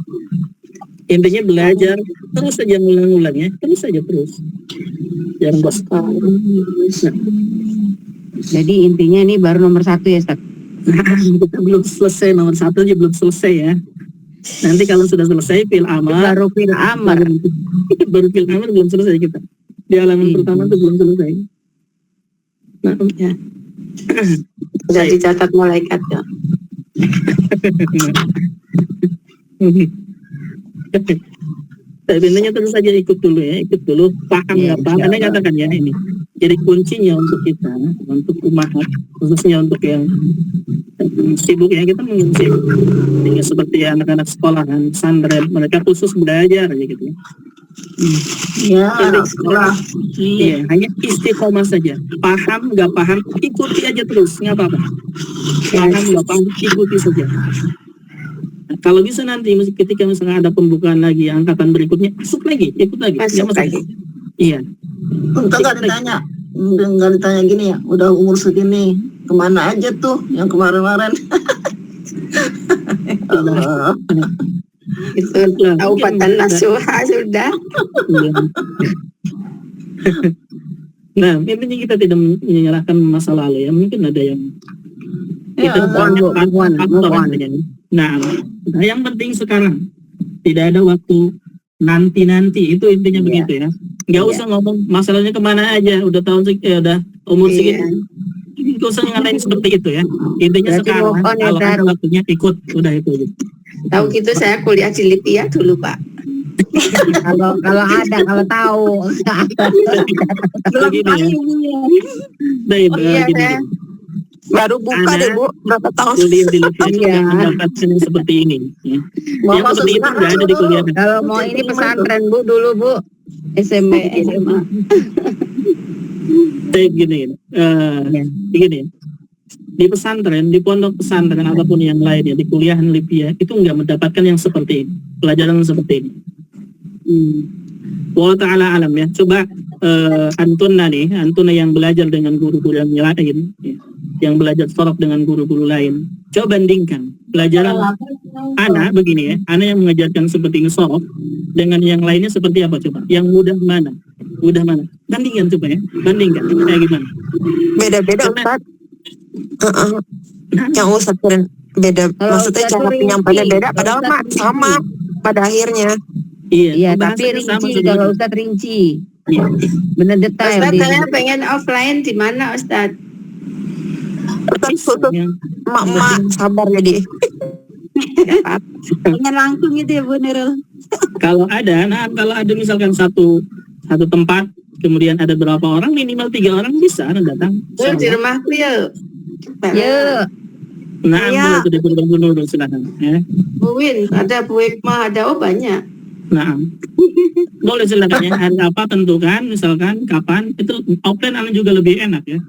Intinya belajar terus saja ngulang-ngulang ya, terus saja terus. Jangan bos. Nah, Jadi intinya ini baru nomor 1 ya Ustaz. kita belum selesai, nomor 1 aja belum selesai ya. Nanti kalau sudah selesai fil amar, Baru fil amar. baru fil amar belum selesai kita. Di halaman pertama itu belum selesai. Nah, Ya. Sudah dicatat malaikat ya. Tapi intinya tentu saja ikut dulu, paham nggak paham. Anda katakan ya ini. Jadi kuncinya untuk kita, untuk umat, khususnya untuk yang sibuk ya, kita mungkin sibuk. Jadi seperti anak-anak sekolahan, pesantren, mereka khusus belajar aja gitu. Ya, anak sekolah. Iya, hanya istiqomah saja. Paham nggak paham, ikuti aja terus, nggak apa-apa. Paham nggak paham, ikuti saja. Nah, kalau bisa nanti ketika misalnya ada pembukaan lagi angkatan berikutnya, ikut lagi. Nggak Masuk masalah. lagi. Iya. Untuk nggak ditanya, nggak ditanya gini ya, udah umur segini, kemana aja tuh yang kemarin-kemarin? Allah. Itu Kabupaten Nasuha sudah. Iya. Nah, intinya kita tidak menyalahkan masa lalu ya. Mungkin ada yang kita banyak faktor intinya. Nah, yang penting sekarang tidak ada waktu nanti itu intinya begitu ya. Nggak usah ngomong masalahnya kemana aja. Udah udah umur segini. Nggak usah ngalahin seperti itu ya. Intinya Berarti sekarang move on ya, kalau Dad. ada waktunya ikut, udah itu aja. Tahu gitu saya kuliah di Libya dulu, Pak. kalau kalau tahu. Begini ya. Baik, Iya, gini. saya Baru buka Ana deh Bu, berapa tahun? Kuliah di Libya itu Iya. yang mendapatkan yang seperti ini. Ya. Mau Yang masuk seperti itu sekarang nggak ada di dulu. kuliah. Kalau mau ini pesantren Bu dulu Bu. SMP, SMA. Saya begini, begini. Di pesantren, di pondok pesantren ataupun yang lainnya, di kuliahan Libya itu nggak mendapatkan yang seperti ini, pelajaran seperti ini. Wa ta'ala alam ya. Coba Antuna yang belajar dengan guru-guru yang lain, ya, yang belajar sorok dengan guru-guru lain. Coba bandingkan pelajaran Ana begini ya, Ana yang mengajarkan seperti ini sorok dengan yang lainnya seperti apa coba? Yang mudah mana? Bandingkan coba ya, bandingkan. Kayak gimana? Beda-beda Ustaz. Nah, Yang Ustaz keren beda. Kalau Maksudnya Ustaz cara tuh penyampaiannya rinci. beda, padahal Kalau mah Ustaz sama pada akhirnya. Iya, tapi bahasanya sama rinci sebenarnya. kalau Ustaz rinci. Iya. Bener detail Ustaz, dia. saya pengen offline di mana, Ustaz? Ustaz khusus Yang emak-emak sabar jadi. Pengen langsung gitu ya Bu Nurul. kalau ada misalkan satu tempat, kemudian ada berapa orang, minimal 3 orang bisa datang. Di rumahku ya. Ya, Nah, Ya. boleh itu dibunuh silakan. Ya. Bu Win, ada Bu Hikmah, ada banyak. Nah, boleh silakan ya. Hari apa tentukan, misalkan kapan. Itu offline Anda juga lebih enak ya.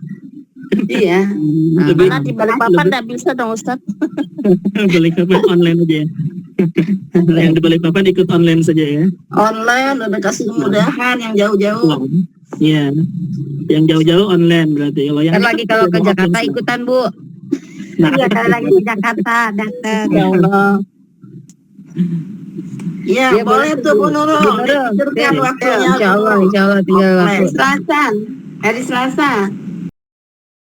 Iya. Lebih Mana di Balikpapan nggak bisa dong Ustaz. Balikpapan online aja ya. Yang di Balikpapan ikut online saja ya. Online udah kasih kemudahan yang jauh-jauh. Iya. Yang jauh-jauh online berarti. Kalau yang kan lagi dekat kalau ke offline Jakarta saja. ikutan Bu. Nah, Iya kalau lagi di Jakarta datang. Ya Allah. Ya, Ya, boleh boleh tuh Bu Nurul. Bu Nurul. Pikirkan Ya, waktunya. Insya Allah tinggal waktu. Hari Selasa.